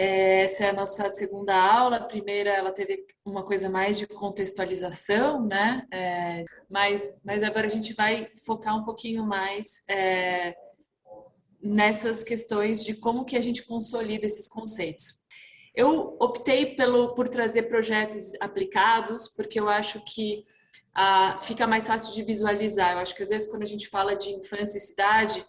Essa é a nossa segunda aula. A primeira, ela teve uma coisa mais de contextualização, né? Mas agora a gente vai focar um pouquinho mais nessas questões de como que a gente consolida esses conceitos. Eu optei por trazer projetos aplicados, porque eu acho que fica mais fácil de visualizar. Eu acho que às vezes quando a gente fala de infância e cidade,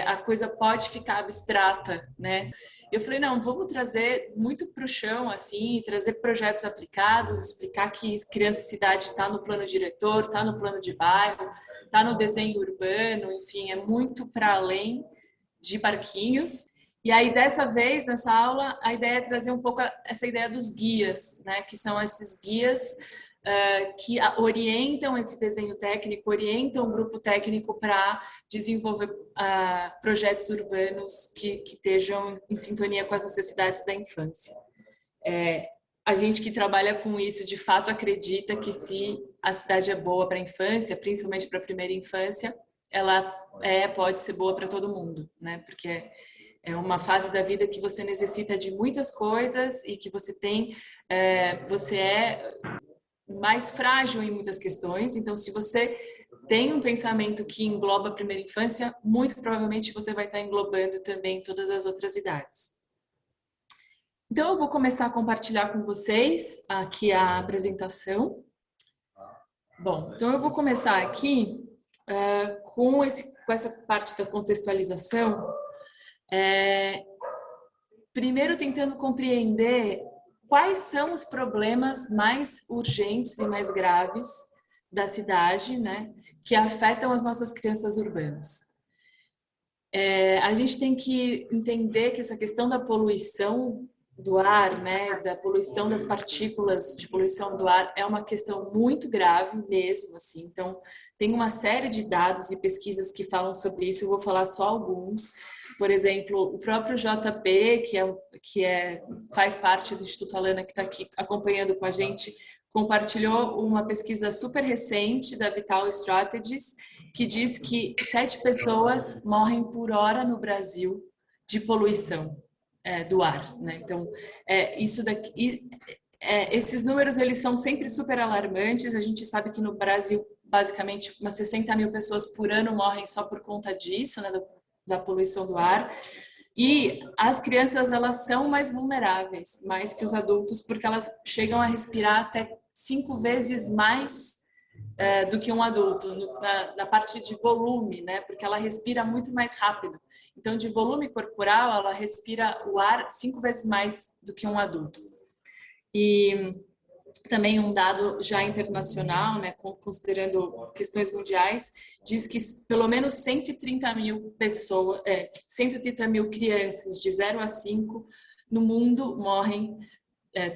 a coisa pode ficar abstrata, né? Eu falei, não, vamos trazer muito para o chão, assim, trazer projetos aplicados, explicar que criança e cidade está no plano diretor, está no plano de bairro, está no desenho urbano, enfim, é muito para além de parquinhos. E aí, dessa vez, nessa aula, a ideia é trazer um pouco essa ideia dos guias, né? Que são esses guias que orientam esse desenho técnico, orientam o grupo técnico para desenvolver projetos urbanos que estejam em sintonia com as necessidades da infância. A gente que trabalha com isso, de fato, acredita que se a cidade é boa para a infância, principalmente para a primeira infância, ela pode ser boa para todo mundo, né? Porque é uma fase da vida que você necessita de muitas coisas e que você é mais frágil em muitas questões. Então, se você tem um pensamento que engloba a primeira infância, muito provavelmente você vai estar englobando também todas as outras idades. Então, eu vou começar a compartilhar com vocês aqui a apresentação. Bom, então eu vou começar aqui com essa parte da contextualização. Primeiro, tentando compreender quais são os problemas mais urgentes e mais graves da cidade, né, que afetam as nossas crianças urbanas. A gente tem que entender que essa questão da poluição do ar, né, da poluição das partículas de poluição do ar é uma questão muito grave mesmo, assim. Então, tem uma série de dados e pesquisas que falam sobre isso, eu vou falar só alguns. Por exemplo, o próprio JP, faz parte do Instituto Alana, que está aqui acompanhando com a gente, compartilhou uma pesquisa super recente da Vital Strategies, que diz que 7 pessoas morrem por hora no Brasil de poluição do ar, né? Então, isso daqui, esses números eles são sempre super alarmantes. A gente sabe que no Brasil, basicamente, umas 60 mil pessoas por ano morrem só por conta disso, né, da poluição do ar. E as crianças, elas são mais vulneráveis, mais que os adultos, porque elas chegam a respirar até 5 vezes mais do que um adulto, na parte de volume, né? Porque ela respira muito mais rápido. Então, de volume corporal, ela respira o ar 5 vezes mais do que um adulto. E também um dado já internacional, né, considerando questões mundiais, diz que pelo menos 130 mil pessoas, 130 mil crianças de 0 a 5 no mundo morrem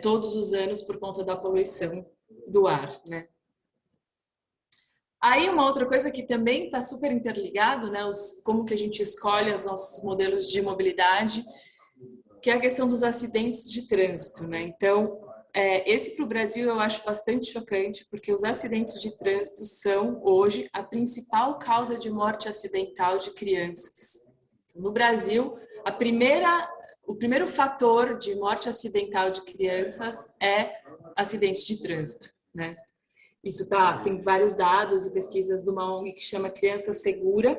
todos os anos por conta da poluição do ar, né? Aí uma outra coisa que também está super interligado, né, como que a gente escolhe os nossos modelos de mobilidade, que é a questão dos acidentes de trânsito, né? Então, esse para o Brasil eu acho bastante chocante, porque os acidentes de trânsito são, hoje, a principal causa de morte acidental de crianças. No Brasil, o primeiro fator de morte acidental de crianças é acidentes de trânsito, né? Tem vários dados e pesquisas de uma ONG que chama Criança Segura.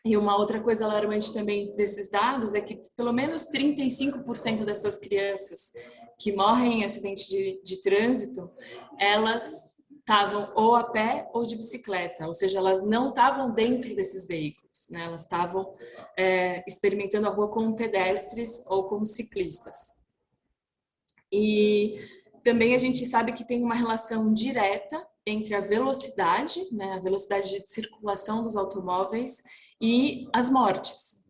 E uma outra coisa alarmante também desses dados é que pelo menos 35% dessas crianças que morrem em acidente de trânsito, elas estavam ou a pé ou de bicicleta, ou seja, elas não estavam dentro desses veículos, né? Elas estavam experimentando a rua como pedestres ou como ciclistas. E também a gente sabe que tem uma relação direta entre a velocidade, né, a velocidade de circulação dos automóveis e as mortes.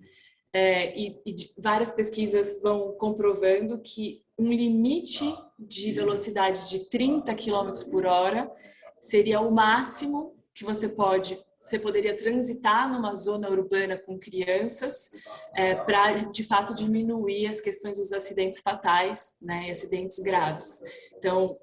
E várias pesquisas vão comprovando que um limite de velocidade de 30 km por hora seria o máximo que você poderia transitar numa zona urbana com crianças para, de fato, diminuir as questões dos acidentes fatais, né, e acidentes graves. Então,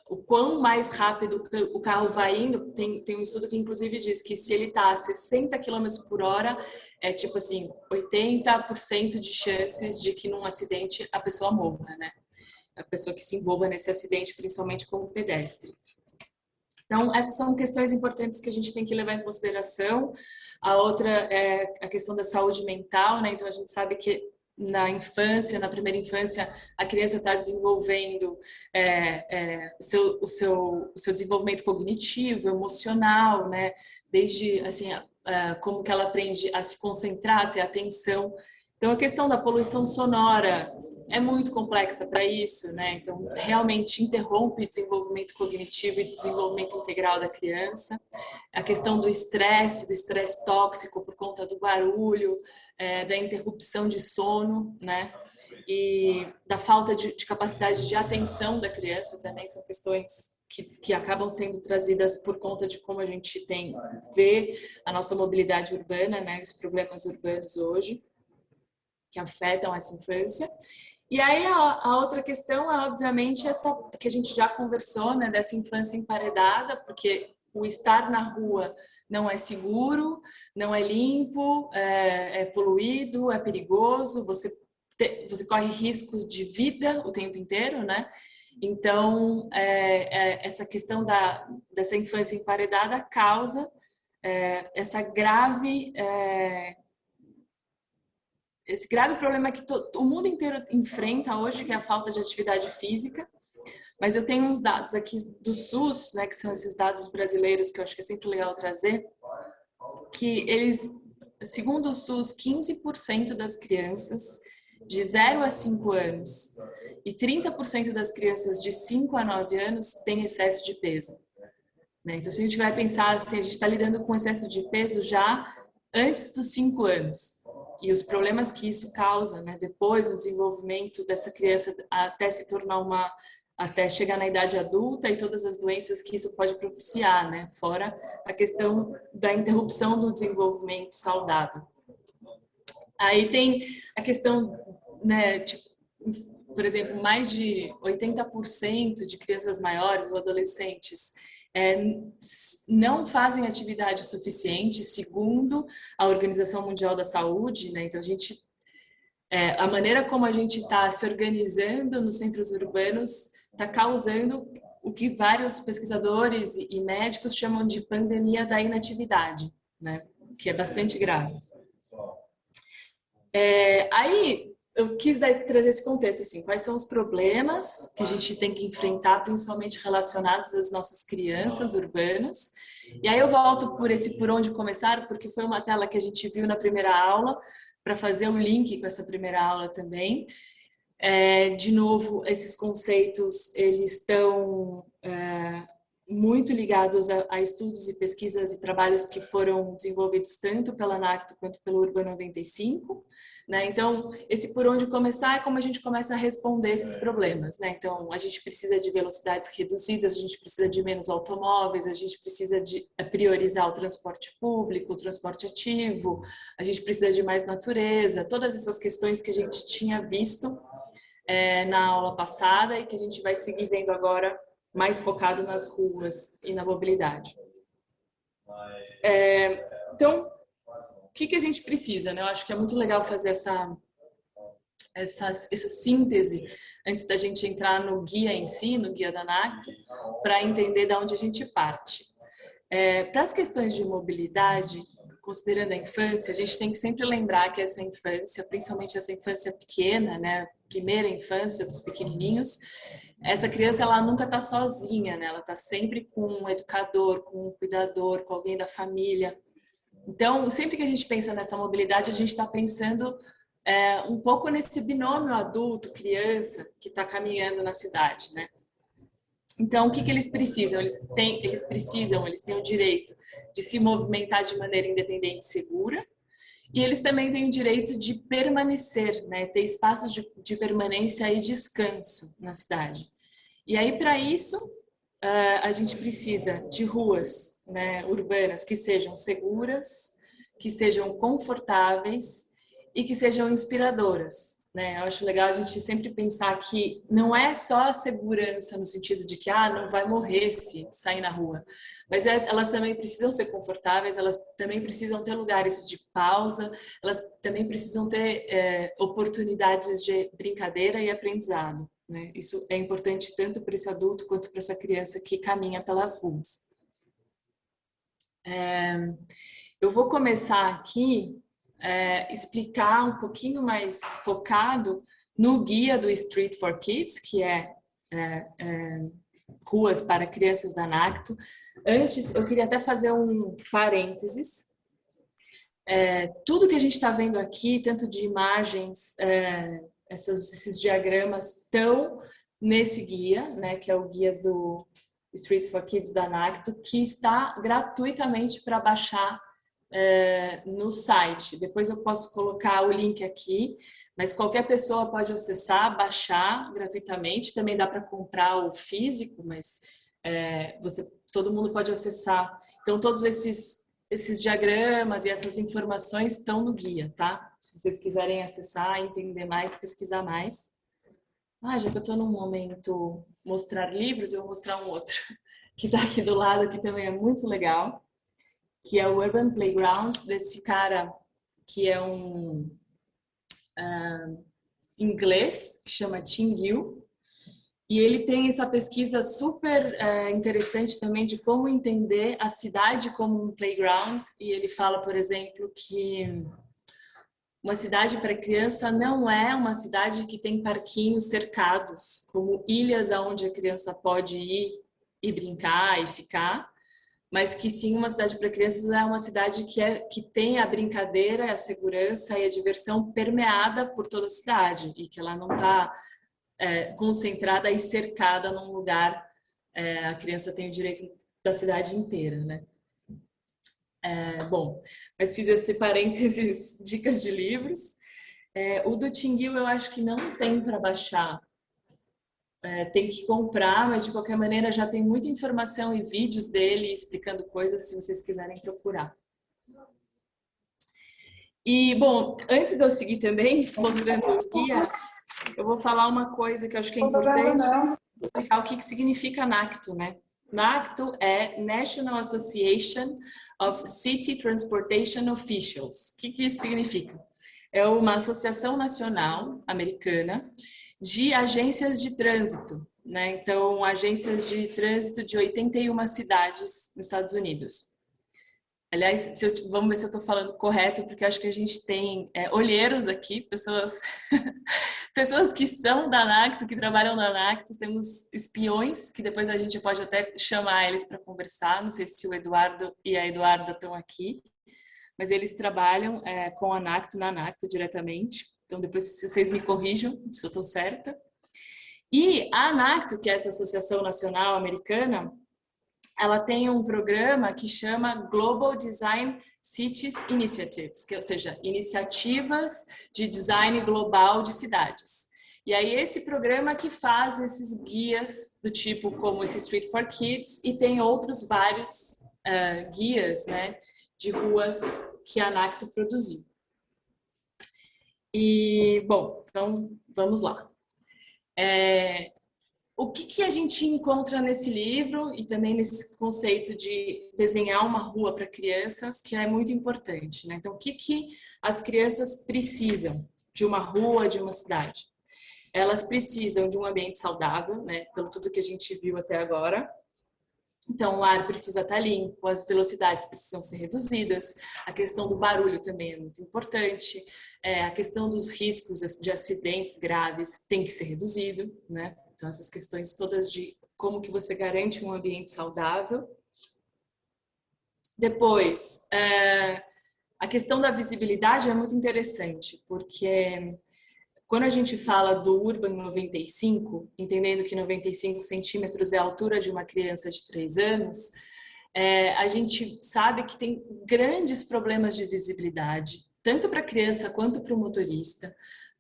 o quão mais rápido o carro vai indo, tem um estudo que inclusive diz que se ele está a 60 quilômetros por hora, é tipo assim, 80% de chances de que num acidente a pessoa morra, né? A pessoa que se envolva nesse acidente, principalmente como pedestre. Então, essas são questões importantes que a gente tem que levar em consideração. A outra é a questão da saúde mental, né? Então, a gente sabe que na infância, na primeira infância, a criança está desenvolvendo o seu desenvolvimento cognitivo, emocional, né? Desde, assim, como que ela aprende a se concentrar, a ter atenção. Então, a questão da poluição sonora é muito complexa para isso, né? Então, realmente interrompe o desenvolvimento cognitivo e desenvolvimento integral da criança. A questão do estresse tóxico por conta do barulho, da interrupção de sono, né? E da falta de capacidade de atenção da criança também são questões que acabam sendo trazidas por conta de como a gente vê a nossa mobilidade urbana, né? Os problemas urbanos hoje que afetam essa infância. E aí a outra questão é, obviamente, essa que a gente já conversou, né, dessa infância emparedada, porque o estar na rua não é seguro, não é limpo, é poluído, é perigoso, você corre risco de vida o tempo inteiro, né? Então, essa questão dessa infância emparedada causa essa grave esse grave problema que o mundo inteiro enfrenta hoje, que é a falta de atividade física. Mas eu tenho uns dados aqui do SUS, né, que são esses dados brasileiros que eu acho que é sempre legal trazer, que eles, segundo o SUS, 15% das crianças de 0 a 5 anos e 30% das crianças de 5 a 9 anos têm excesso de peso. Né? Então, se a gente vai pensar assim, a gente está lidando com excesso de peso já antes dos 5 anos. E os problemas que isso causa, né, depois do desenvolvimento dessa criança até se tornar até chegar na idade adulta e todas as doenças que isso pode propiciar, né, fora a questão da interrupção do desenvolvimento saudável. Aí tem a questão, né, tipo, por exemplo, mais de 80% de crianças maiores ou adolescentes não fazem atividade suficiente, segundo a Organização Mundial da Saúde, né? Então, a maneira como a gente está se organizando nos centros urbanos está causando o que vários pesquisadores e médicos chamam de pandemia da inatividade, né? Que é bastante grave. Aí eu quis trazer esse contexto, assim, quais são os problemas que a gente tem que enfrentar, principalmente relacionados às nossas crianças urbanas. E aí eu volto por onde começar, porque foi uma tela que a gente viu na primeira aula, para fazer o link com essa primeira aula também. De novo, esses conceitos, eles estão muito ligados a estudos e pesquisas e trabalhos que foram desenvolvidos tanto pela NACTO quanto pelo Urbano 95, né? Então, esse por onde começar é como a gente começa a responder esses problemas, né? Então, a gente precisa de velocidades reduzidas, a gente precisa de menos automóveis, a gente precisa de priorizar o transporte público, o transporte ativo, a gente precisa de mais natureza, todas essas questões que a gente tinha visto na aula passada e que a gente vai seguir vendo agora mais focado nas ruas e na mobilidade. Então, o que a gente precisa, né? Eu acho que é muito legal fazer essa síntese antes da gente entrar no guia em si, no guia da NACTO, para entender de onde a gente parte. Para as questões de mobilidade, considerando a infância, a gente tem que sempre lembrar que essa infância, principalmente essa infância pequena, né? Primeira infância dos pequenininhos, essa criança ela nunca está sozinha, né? Ela está sempre com um educador, com um cuidador, com alguém da família. Então, sempre que a gente pensa nessa mobilidade, a gente está pensando um pouco nesse binômio adulto-criança que está caminhando na cidade, né? Então, o que eles precisam? Eles têm o direito de se movimentar de maneira independente e segura, e eles também têm o direito de permanecer, né? Ter espaços de permanência e descanso na cidade. E aí, para isso, a gente precisa de ruas, né, urbanas que sejam seguras, que sejam confortáveis e que sejam inspiradoras. né? Eu acho legal a gente sempre pensar que não é só a segurança no sentido de que não vai morrer se sair na rua, mas elas também precisam ser confortáveis, elas também precisam ter lugares de pausa, elas também precisam ter oportunidades de brincadeira e aprendizado, né? Isso é importante tanto para esse adulto quanto para essa criança que caminha pelas ruas. Eu vou começar aqui explicar um pouquinho mais focado no guia do Street for Kids, que é Ruas para Crianças da NACTO. Antes, eu queria até fazer um parênteses. Tudo que a gente está vendo aqui, tanto de imagens, esses diagramas, estão nesse guia, né, que é o guia do Street for Kids da NACTO, que está gratuitamente para baixar no site. Depois eu posso colocar o link aqui, mas qualquer pessoa pode acessar, baixar gratuitamente. Também dá para comprar o físico, mas todo mundo pode acessar. Então, todos esses diagramas e essas informações estão no guia, tá? Se vocês quiserem acessar, entender mais, pesquisar mais. Já que eu estou num momento mostrar livros, eu vou mostrar um outro que está aqui do lado, que também é muito legal, que é o Urban Playground, desse cara que é um inglês, que chama Tim Liu, e ele tem essa pesquisa super interessante também de como entender a cidade como um playground, e ele fala, por exemplo, que uma cidade para criança não é uma cidade que tem parquinhos cercados, como ilhas aonde a criança pode ir e brincar e ficar, mas que sim, uma cidade para crianças é uma cidade que tem a brincadeira, a segurança e a diversão permeada por toda a cidade, e que ela não está concentrada e cercada num lugar. A criança tem o direito da cidade inteira, né? Bom, mas fiz esse parênteses, dicas de livros. O do Tinguil eu acho que não tem para baixar. Tem que comprar, mas de qualquer maneira já tem muita informação e vídeos dele explicando coisas se vocês quiserem procurar. E, bom, antes de eu seguir também, mostrando o guia, eu vou falar uma coisa que eu acho que é importante, explicar o que significa NACTO, né? NACTO é National Association of City Transportation Officials. O que isso significa? É uma associação nacional americana de agências de trânsito, né? Então, agências de trânsito de 81 cidades nos Estados Unidos. Aliás, vamos ver se eu estou falando correto, porque acho que a gente tem olheiros aqui, pessoas que são da NACTO, que trabalham na NACTO, temos espiões, que depois a gente pode até chamar eles para conversar, não sei se o Eduardo e a Eduarda estão aqui, mas eles trabalham com a NACTO, na NACTO diretamente, então depois vocês me corrijam se eu estou certa. E a NACTO, que é essa Associação Nacional Americana, ela tem um programa que chama Global Design Cities Initiatives, ou seja, iniciativas de design global de cidades. E aí esse programa que faz esses guias do tipo como esse Street for Kids, e tem outros vários guias, né, de ruas que a NACTO produziu. E, bom, então vamos lá. O que a gente encontra nesse livro e também nesse conceito de desenhar uma rua para crianças, que é muito importante, né? Então, o que as crianças precisam de uma rua, de uma cidade? Elas precisam de um ambiente saudável, né? Pelo tudo que a gente viu até agora. Então, o ar precisa estar limpo, as velocidades precisam ser reduzidas, a questão do barulho também é muito importante, a questão dos riscos de acidentes graves tem que ser reduzido, né? Então, essas questões todas de como que você garante um ambiente saudável. Depois, a questão da visibilidade é muito interessante, porque quando a gente fala do Urban 95, entendendo que 95 centímetros é a altura de uma criança de 3 anos, a gente sabe que tem grandes problemas de visibilidade, tanto para a criança quanto para o motorista.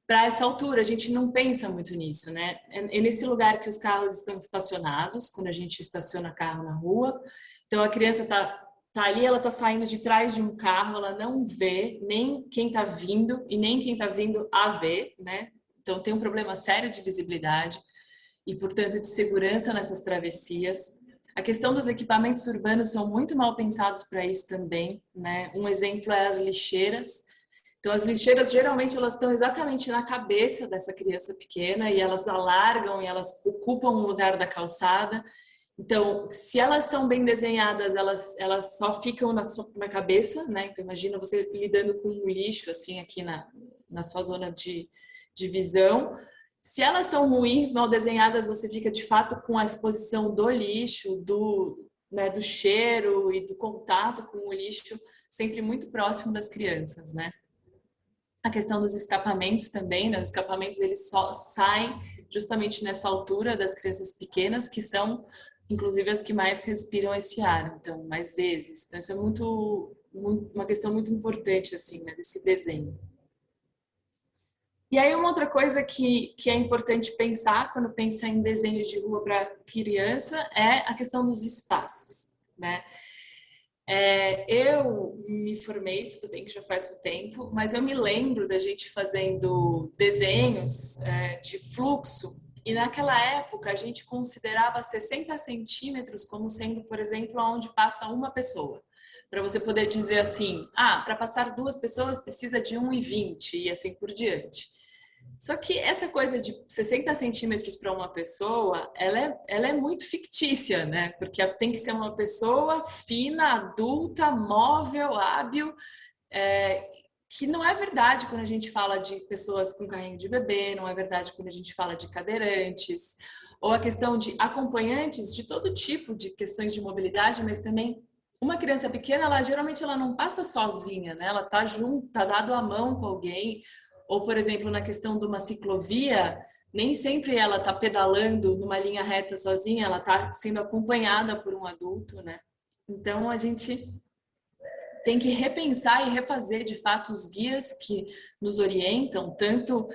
Para essa altura, a gente não pensa muito nisso, né? É nesse lugar que os carros estão estacionados, quando a gente estaciona carro na rua. Então, a criança tá ali, ela tá saindo de trás de um carro, ela não vê nem quem tá vindo e nem quem tá vindo a ver, né? Então, tem um problema sério de visibilidade e, portanto, de segurança nessas travessias. A questão dos equipamentos urbanos são muito mal pensados para isso também, né? Um exemplo é as lixeiras. Então, as lixeiras, geralmente, elas estão exatamente na cabeça dessa criança pequena e elas alargam e elas ocupam um lugar da calçada. Então, se elas são bem desenhadas, elas só ficam na cabeça, né? Então, imagina você lidando com um lixo, assim, aqui na sua zona de visão. Se elas são ruins, mal desenhadas, você fica, de fato, com a exposição do lixo, né, do cheiro e do contato com o lixo, sempre muito próximo das crianças, né? A questão dos escapamentos também, né? Os escapamentos, eles só saem justamente nessa altura das crianças pequenas, que são inclusive as que mais respiram esse ar, então, mais vezes. Então, isso é uma questão muito importante, assim, né, desse desenho. E aí, uma outra coisa que é importante pensar quando pensa em desenho de rua para criança é a questão dos espaços, né? Eu me formei, tudo bem que já faz um tempo, mas eu me lembro da gente fazendo desenhos de fluxo e naquela época a gente considerava 60 centímetros como sendo, por exemplo, onde passa uma pessoa. Para você poder dizer assim, para passar duas pessoas precisa de 1,20 e assim por diante. Só que essa coisa de 60 centímetros para uma pessoa, ela é muito fictícia, né? Porque tem que ser uma pessoa fina, adulta, móvel, hábil, que não é verdade quando a gente fala de pessoas com carrinho de bebê, não é verdade quando a gente fala de cadeirantes, ou a questão de acompanhantes de todo tipo de questões de mobilidade, mas também uma criança pequena, geralmente ela não passa sozinha, né? Ela tá junto, tá dado a mão com alguém. Ou, por exemplo, na questão de uma ciclovia, nem sempre ela está pedalando numa linha reta sozinha, ela está sendo acompanhada por um adulto, né? Então, a gente tem que repensar e refazer, de fato, os guias que nos orientam, tanto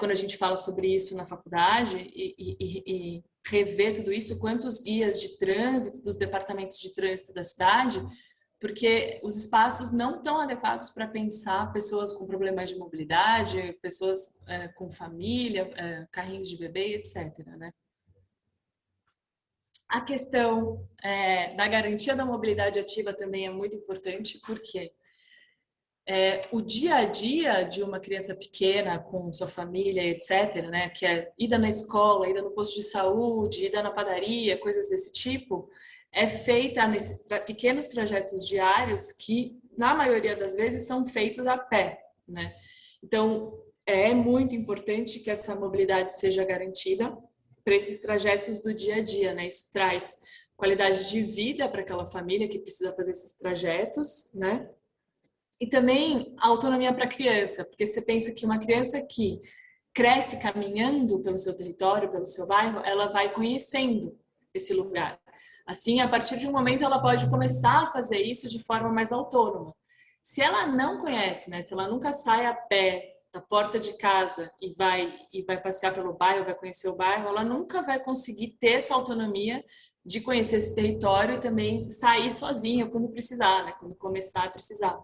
quando a gente fala sobre isso na faculdade e rever tudo isso, quanto os guias de trânsito dos departamentos de trânsito da cidade, porque os espaços não estão adequados para pensar pessoas com problemas de mobilidade, pessoas com família, carrinhos de bebê, etc. Né? A questão da garantia da mobilidade ativa também é muito importante, porque o dia a dia de uma criança pequena com sua família, etc., né, que é ida na escola, ida no posto de saúde, ida na padaria, coisas desse tipo, é feita nesses pequenos trajetos diários que, na maioria das vezes, são feitos a pé, né? Então, é muito importante que essa mobilidade seja garantida para esses trajetos do dia a dia, né? Isso traz qualidade de vida para aquela família que precisa fazer esses trajetos, né? E também a autonomia para a criança, porque você pensa que uma criança que cresce caminhando pelo seu território, pelo seu bairro, ela vai conhecendo esse lugar. Assim, a partir de um momento, ela pode começar a fazer isso de forma mais autônoma. Se ela não conhece, né, se ela nunca sai a pé da porta de casa e vai passear pelo bairro, vai conhecer o bairro, ela nunca vai conseguir ter essa autonomia de conhecer esse território e também sair sozinha quando precisar, né, quando começar a precisar.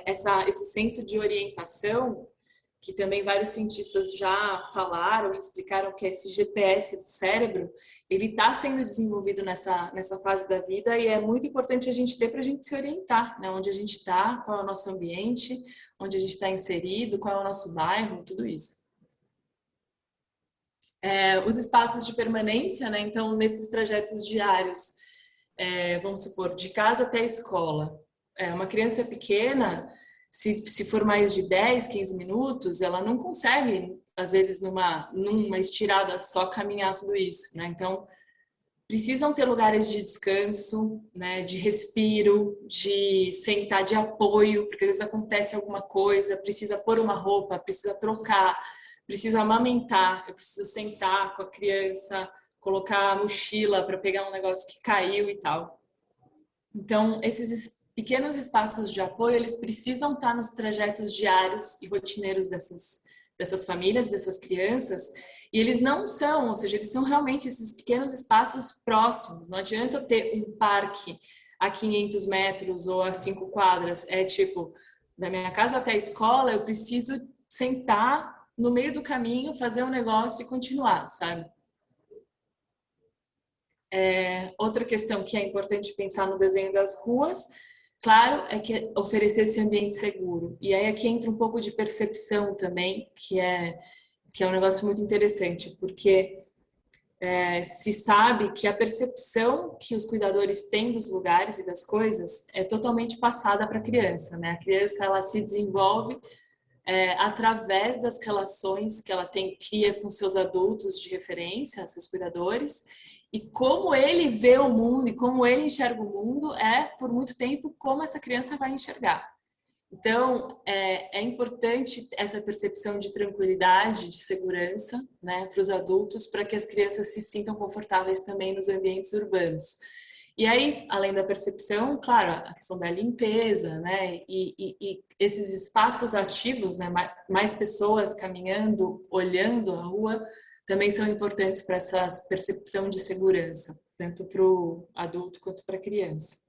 Esse senso de orientação, que também vários cientistas já falaram e explicaram que é esse GPS do cérebro, ele está sendo desenvolvido nessa fase da vida e é muito importante a gente ter para a gente se orientar, né? Onde a gente está, qual é o nosso ambiente, onde a gente está inserido, qual é o nosso bairro, tudo isso. Os espaços de permanência, né? Então, nesses trajetos diários, vamos supor, de casa até a escola, uma criança pequena, se for mais de 10, 15 minutos, ela não consegue, às vezes, numa estirada só, caminhar tudo isso, né? Então, precisam ter lugares de descanso, né? De respiro, de sentar, de apoio, porque às vezes acontece alguma coisa, precisa pôr uma roupa, precisa trocar, precisa amamentar, eu preciso sentar com a criança, colocar a mochila para pegar um negócio que caiu e tal. Então, esses pequenos espaços de apoio, eles precisam estar nos trajetos diários e rotineiros dessas famílias, dessas crianças, e eles não são, ou seja, eles são realmente esses pequenos espaços próximos. Não adianta ter um parque a 500 metros ou a 5 quadras. É tipo, da minha casa até a escola, eu preciso sentar no meio do caminho, fazer um negócio e continuar, sabe? Outra questão que é importante pensar no desenho das ruas, claro, é que oferecer esse ambiente seguro. E aí aqui entra um pouco de percepção também, que é um negócio muito interessante, porque se sabe que a percepção que os cuidadores têm dos lugares e das coisas é totalmente passada para a criança, né? A criança, ela se desenvolve através das relações que ela cria com seus adultos de referência, seus cuidadores, e como ele vê o mundo e como ele enxerga o mundo por muito tempo, como essa criança vai enxergar. Então, é importante essa percepção de tranquilidade, de segurança, né, para os adultos, para que as crianças se sintam confortáveis também nos ambientes urbanos. E aí, além da percepção, claro, a questão da limpeza, né, e esses espaços ativos, né, mais pessoas caminhando, olhando a rua, também são importantes para essa percepção de segurança, tanto para o adulto quanto para a criança.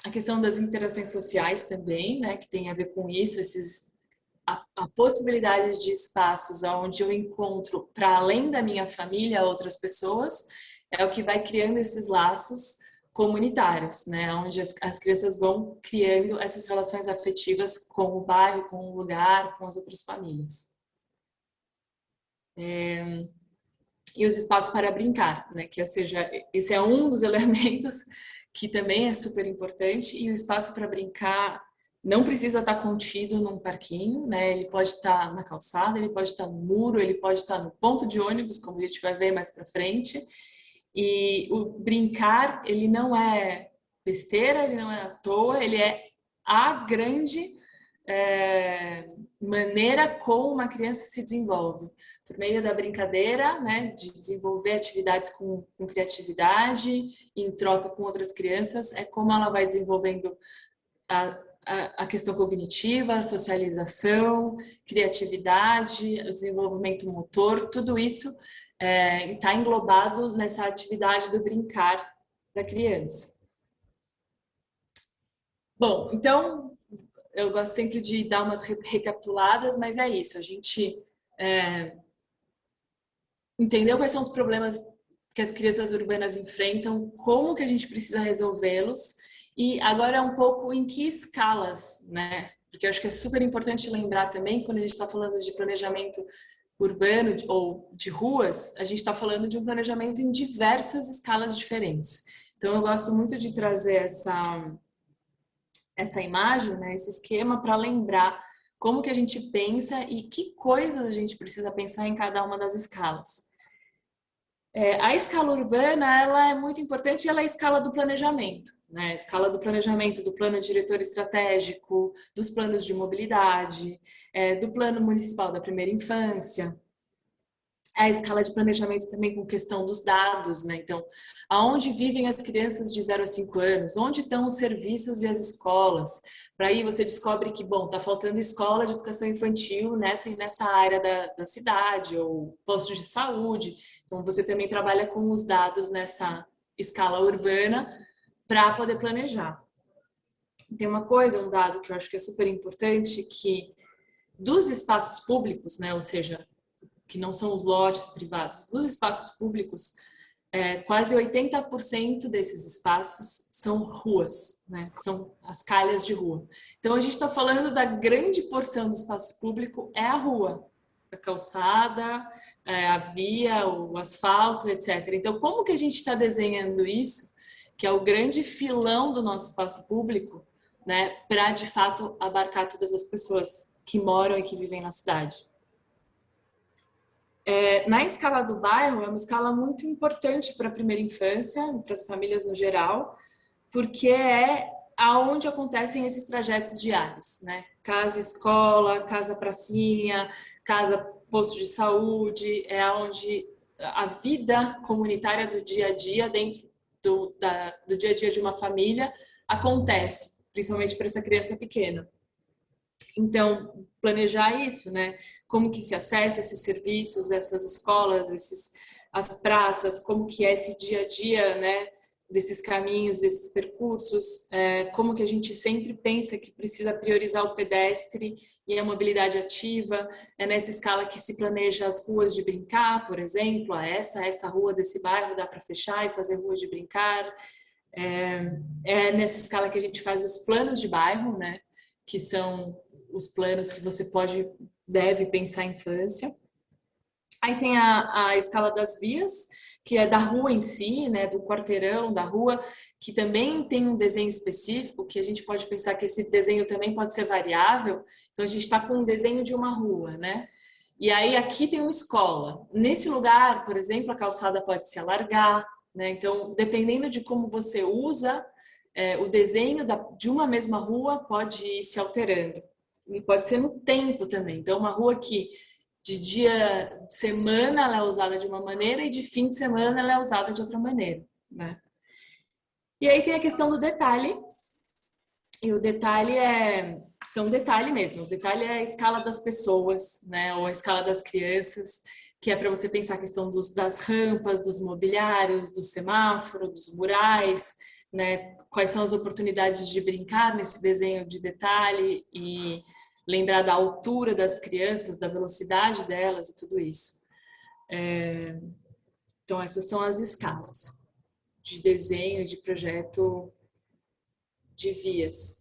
A questão das interações sociais também, né, que tem a ver com isso, a possibilidade de espaços onde eu encontro, para além da minha família, outras pessoas, é o que vai criando esses laços comunitários, né, onde as crianças vão criando essas relações afetivas com o bairro, com o lugar, com as outras famílias. E os espaços para brincar, né, que ou seja, esse é um dos elementos que também é super importante, e o espaço para brincar não precisa estar contido num parquinho, né? Ele pode estar na calçada, ele pode estar no muro, ele pode estar no ponto de ônibus, como a gente vai ver mais para frente. E o brincar, ele não é besteira, ele não é à toa, ele é a grande maneira como uma criança se desenvolve. Por meio da brincadeira, né, de desenvolver atividades com criatividade, em troca com outras crianças, é como ela vai desenvolvendo a questão cognitiva, a socialização, criatividade, o desenvolvimento motor, tudo isso está englobado nessa atividade do brincar da criança. Bom, então, eu gosto sempre de dar umas recapituladas, mas é isso, a gente entendeu quais são os problemas que as crianças urbanas enfrentam, como que a gente precisa resolvê-los, e agora um pouco em que escalas, né? Porque eu acho que é super importante lembrar também, quando a gente está falando de planejamento urbano ou de ruas, a gente está falando de um planejamento em diversas escalas diferentes. Então, eu gosto muito de trazer essa imagem, né, esse esquema, para lembrar como que a gente pensa e que coisas a gente precisa pensar em cada uma das escalas. A escala urbana, ela é muito importante, ela é a escala do planejamento, né? A escala do planejamento do plano diretor estratégico, dos planos de mobilidade, do plano municipal da primeira infância. A escala de planejamento também com questão dos dados, né? Então, aonde vivem as crianças de 0 a 5 anos? Onde estão os serviços e as escolas? Para aí você descobre que, bom, está faltando escola de educação infantil nessa área da cidade, ou postos de saúde. Então, você também trabalha com os dados nessa escala urbana para poder planejar. Tem uma coisa, um dado que eu acho que é super importante, que dos espaços públicos, né, ou seja, que não são os lotes privados, dos espaços públicos, quase 80% desses espaços são ruas, né? São as calhas de rua. Então, a gente está falando da grande porção do espaço público é a rua, a calçada, a via, o asfalto, etc. Então, como que a gente está desenhando isso, que é o grande filão do nosso espaço público, né? Para, de fato, abarcar todas as pessoas que moram e que vivem na cidade. Na escala do bairro, é uma escala muito importante para a primeira infância, para as famílias no geral, porque é aonde acontecem esses trajetos diários, né? Casa, escola, casa, pracinha, casa, posto de saúde, é onde a vida comunitária do dia a dia, dentro do dia a dia de uma família, acontece, principalmente para essa criança pequena. Então, planejar isso, né? Como que se acessa esses serviços, essas escolas, as praças, como que é esse dia a dia, né? desses caminhos, desses percursos, como que a gente sempre pensa que precisa priorizar o pedestre e a mobilidade ativa, é nessa escala que se planeja as ruas de brincar, por exemplo, essa rua desse bairro dá para fechar e fazer ruas de brincar, é nessa escala que a gente faz os planos de bairro, né, que são os planos que você deve pensar em infância. Aí tem a escala das vias, que é da rua em si, né, do quarteirão, da rua, que também tem um desenho específico, que a gente pode pensar que esse desenho também pode ser variável. Então, a gente está com um desenho de uma rua, né? E aí, aqui tem uma escola. Nesse lugar, por exemplo, a calçada pode se alargar, né? Então, dependendo de como você usa, o desenho de uma mesma rua pode ir se alterando. E pode ser no tempo também. Então, uma rua que de dia de semana ela é usada de uma maneira e de fim de semana ela é usada de outra maneira, né? E aí tem a questão do detalhe, e o detalhe são detalhe mesmo, o detalhe é a escala das pessoas, né? Ou a escala das crianças, que é para você pensar a questão das rampas, dos mobiliários, do semáforo, dos murais, né? Quais são as oportunidades de brincar nesse desenho de detalhe e lembrar da altura das crianças, da velocidade delas e tudo isso. Então, essas são as escalas de desenho, de projeto de vias.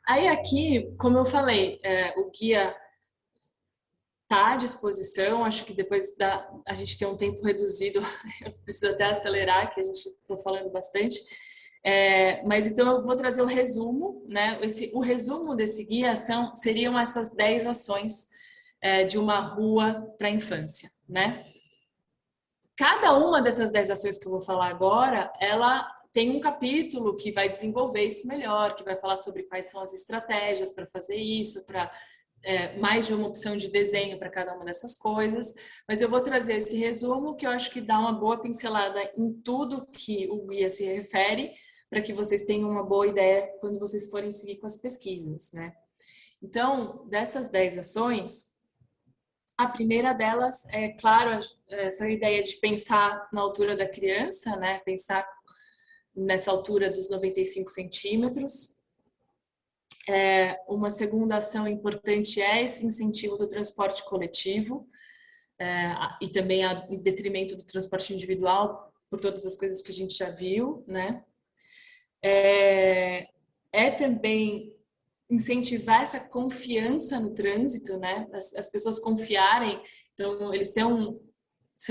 Aí aqui, como eu falei, o guia está à disposição, acho que depois a gente tem um tempo reduzido, eu preciso até acelerar, que a gente está falando bastante. Mas então eu vou trazer o resumo, né? O resumo desse guia seriam essas 10 ações de uma rua para a infância, né? Cada uma dessas 10 ações que eu vou falar agora, ela tem um capítulo que vai desenvolver isso melhor, que vai falar sobre quais são as estratégias para fazer isso, para mais de uma opção de desenho para cada uma dessas coisas, mas eu vou trazer esse resumo que eu acho que dá uma boa pincelada em tudo que o guia se refere, para que vocês tenham uma boa ideia quando vocês forem seguir com as pesquisas, né? Então, dessas 10 ações, a primeira delas é, claro, essa ideia de pensar na altura da criança, né? Pensar nessa altura dos 95 centímetros. Uma segunda ação importante é esse incentivo do transporte coletivo, e também em detrimento do transporte individual, por todas as coisas que a gente já viu, né? Também incentivar essa confiança no trânsito, né? As pessoas confiarem, então eles ser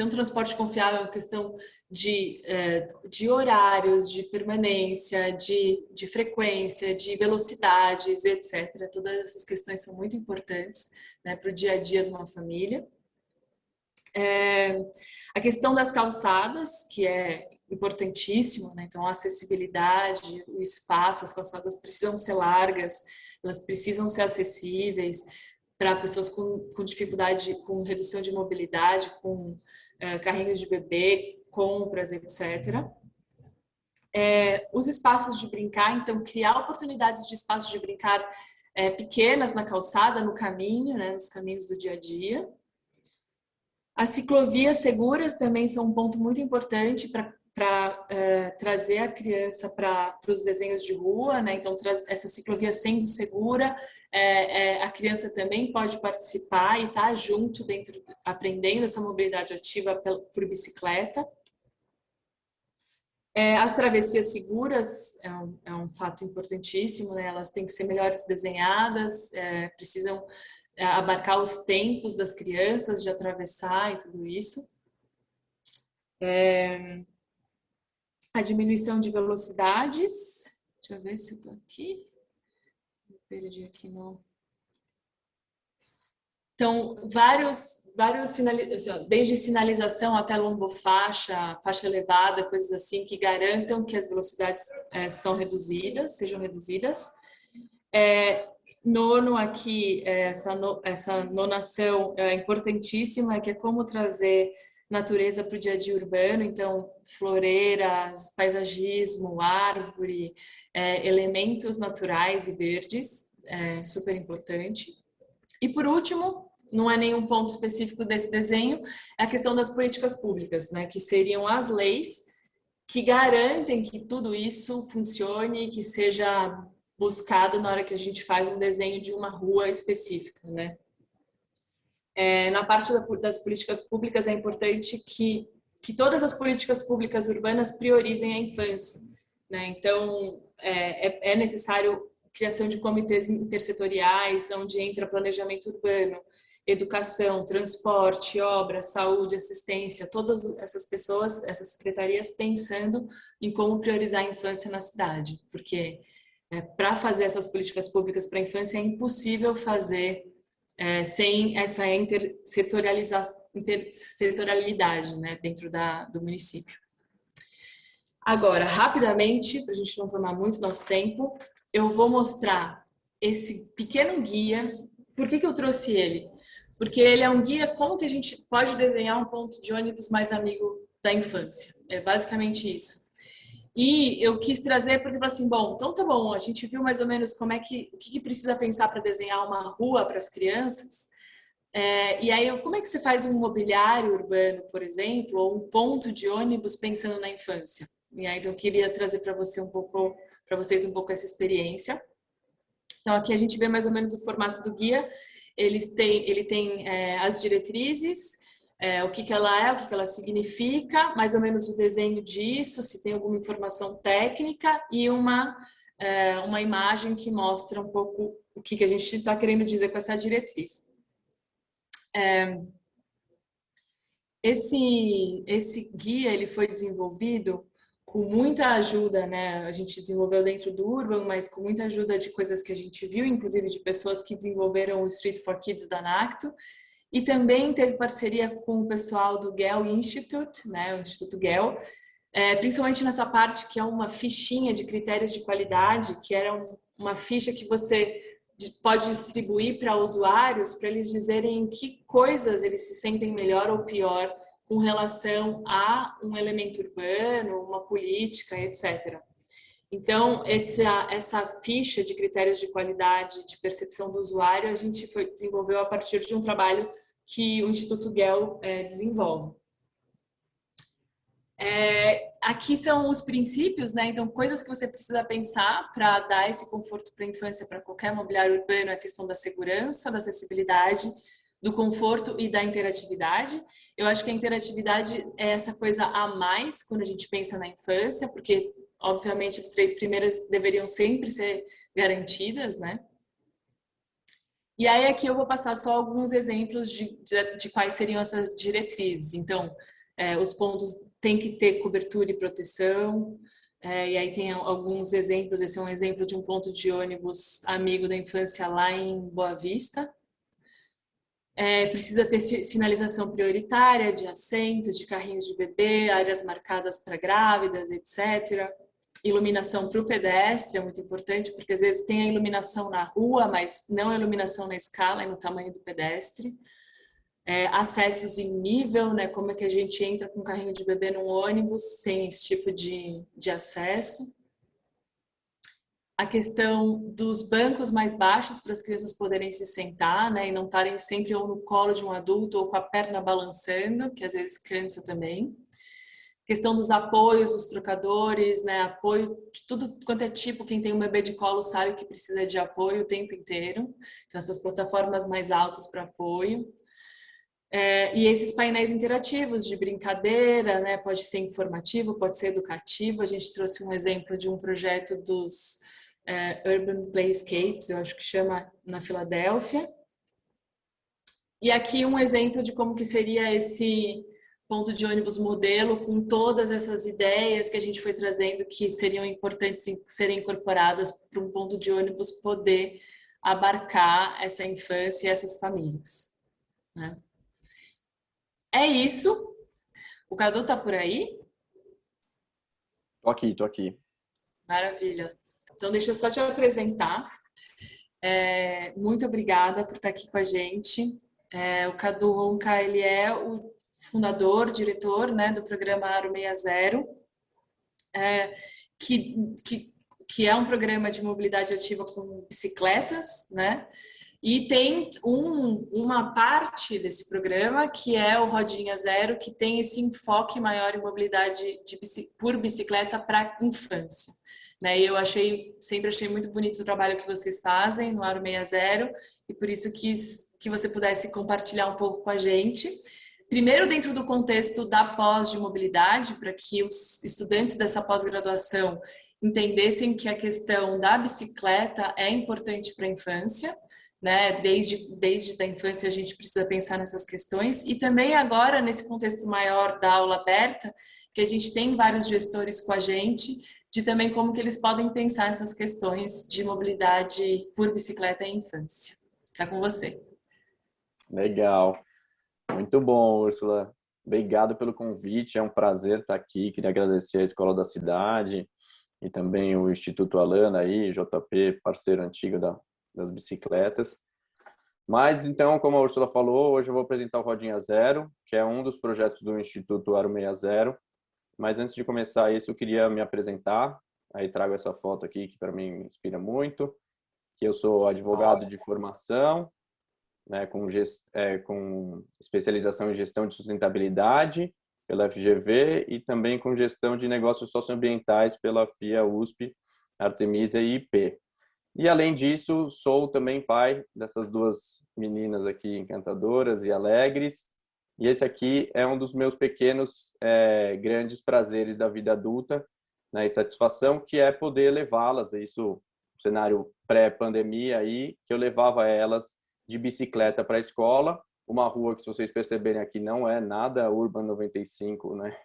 um transporte confiável é uma questão de horários, de permanência, de frequência, de velocidades, etc. Todas essas questões são muito importantes, né, para o dia a dia de uma família. A questão das calçadas, que é importantíssimo, né? Então a acessibilidade, o espaço, as calçadas precisam ser largas, elas precisam ser acessíveis para pessoas com dificuldade, com redução de mobilidade, com carrinhos de bebê, compras, etc. Os espaços de brincar, então criar oportunidades de espaços de brincar pequenas na calçada, no caminho, né, nos caminhos do dia a dia. As ciclovias seguras também são um ponto muito importante para trazer a criança para os desenhos de rua, né? Então, essa ciclovia sendo segura, a criança também pode participar e estar junto aprendendo essa mobilidade ativa por bicicleta. As travessias seguras é um fato importantíssimo, né? Elas têm que ser melhores desenhadas, precisam abarcar os tempos das crianças de atravessar e tudo isso. A diminuição de velocidades. Deixa eu ver se eu tô aqui. Me perdi aqui no... Então, desde sinalização até lombofaixa, faixa elevada, coisas assim que garantam que as velocidades sejam reduzidas. Nono aqui, essa nonação é importantíssima, que é como trazer natureza para o dia a dia urbano, então floreiras, paisagismo, árvore, elementos naturais e verdes, super importante. E por último, não é nenhum ponto específico desse desenho, é a questão das políticas públicas, né, que seriam as leis que garantem que tudo isso funcione e que seja buscado na hora que a gente faz um desenho de uma rua específica, né? Na parte das políticas públicas é importante que todas as políticas públicas urbanas priorizem a infância, né? Então, é necessário a criação de comitês intersetoriais, onde entra planejamento urbano, educação, transporte, obras, saúde, assistência, todas essas pessoas, essas secretarias pensando em como priorizar a infância na cidade, porque para fazer essas políticas públicas para a infância é impossível fazer sem essa intersetorialidade, né, dentro do município. Agora, rapidamente, para a gente não tomar muito nosso tempo, eu vou mostrar esse pequeno guia. Por que eu trouxe ele? Porque ele é um guia como que a gente pode desenhar um ponto de ônibus mais amigo da infância. É basicamente isso. E eu quis trazer porque assim, bom, então tá bom, a gente viu mais ou menos o que precisa pensar para desenhar uma rua para as crianças. E aí, como é que você faz um mobiliário urbano, por exemplo, ou um ponto de ônibus pensando na infância? E aí, então, eu queria trazer para vocês um pouco essa experiência. Então, aqui a gente vê mais ou menos o formato do guia. Ele tem as diretrizes, o que ela é, o que ela significa, mais ou menos o desenho disso, se tem alguma informação técnica e uma imagem que mostra um pouco o que a gente está querendo dizer com essa diretriz. Esse guia ele foi desenvolvido com muita ajuda, né? A gente desenvolveu dentro do Urban, mas com muita ajuda de coisas que a gente viu, inclusive de pessoas que desenvolveram o Street for Kids da NACTO, e também teve parceria com o pessoal do Gell Institute, né? O Instituto Gell, principalmente nessa parte que é uma fichinha de critérios de qualidade, que era uma ficha que você pode distribuir para usuários para eles dizerem em que coisas eles se sentem melhor ou pior com relação a um elemento urbano, uma política, etc. Então, essa ficha de critérios de qualidade, de percepção do usuário, a gente desenvolveu a partir de um trabalho que o Instituto Gell desenvolve. Aqui são os princípios, né? Então, coisas que você precisa pensar para dar esse conforto para a infância, para qualquer mobiliário urbano, é a questão da segurança, da acessibilidade, do conforto e da interatividade. Eu acho que a interatividade é essa coisa a mais quando a gente pensa na infância, porque, obviamente, as 3 primeiras deveriam sempre ser garantidas, né? E aí aqui eu vou passar só alguns exemplos de quais seriam essas diretrizes. Então, os pontos têm que ter cobertura e proteção, e aí tem alguns exemplos. Esse é um exemplo de um ponto de ônibus amigo da infância lá em Boa Vista. Precisa ter sinalização prioritária de assento, de carrinhos de bebê, áreas marcadas para grávidas, etc. Iluminação para o pedestre é muito importante, porque às vezes tem a iluminação na rua, mas não a iluminação na escala e no tamanho do pedestre. Acessos em nível, né? Como é que a gente entra com um carrinho de bebê num ônibus sem esse tipo de acesso. A questão dos bancos mais baixos para as crianças poderem se sentar, né? E não estarem sempre ou no colo de um adulto ou com a perna balançando, que às vezes cansa também. Questão dos apoios, dos trocadores, né? Apoio de tudo quanto é tipo. Quem tem um bebê de colo sabe que precisa de apoio o tempo inteiro. Então, essas plataformas mais altas para apoio. E esses painéis interativos de brincadeira, né? Pode ser informativo, pode ser educativo. A gente trouxe um exemplo de um projeto dos Urban Playscapes, eu acho que chama, na Filadélfia. E aqui um exemplo de como que seria esse ponto de ônibus modelo, com todas essas ideias que a gente foi trazendo que seriam importantes serem incorporadas para um ponto de ônibus poder abarcar essa infância e essas famílias, né? É isso. O Cadu tá por aí? Tô aqui. Maravilha. Então deixa eu só te apresentar. Muito obrigada por estar aqui com a gente. O Cadu Ronca, ele é o fundador, diretor, né, do programa Aro 60, que é um programa de mobilidade ativa com bicicletas, né? E tem uma parte desse programa que é o Rodinha Zero, que tem esse enfoque maior em mobilidade por bicicleta para a infância. Né? E eu sempre achei muito bonito o trabalho que vocês fazem no Aro 60, e por isso quis que você pudesse compartilhar um pouco com a gente. Primeiro, dentro do contexto da pós de mobilidade, para que os estudantes dessa pós-graduação entendessem que a questão da bicicleta é importante para a infância, né? Desde a infância a gente precisa pensar nessas questões, e também agora, nesse contexto maior da aula aberta, que a gente tem vários gestores com a gente, de também como que eles podem pensar essas questões de mobilidade por bicicleta em infância. Está com você. Legal. Muito bom, Úrsula. Obrigado pelo convite, é um prazer estar aqui. Queria agradecer a Escola da Cidade e também o Instituto Alana aí, JP, parceiro antigo das bicicletas. Mas, então, como a Úrsula falou, hoje eu vou apresentar o Rodinha Zero, que é um dos projetos do Instituto Aro 60. Mas antes de começar isso, eu queria me apresentar. Aí trago essa foto aqui, que para mim me inspira muito, que eu sou advogado de formação, né, com especialização em gestão de sustentabilidade pela FGV e também com gestão de negócios socioambientais pela FIA, USP, Artemisia e IP. E, além disso, sou também pai dessas duas meninas aqui encantadoras e alegres. E esse aqui é um dos meus pequenos, grandes prazeres da vida adulta, né, e satisfação, que é poder levá-las, isso, cenário pré-pandemia aí, que eu levava elas de bicicleta para a escola, uma rua que, se vocês perceberem aqui, não é nada Urban 95, né?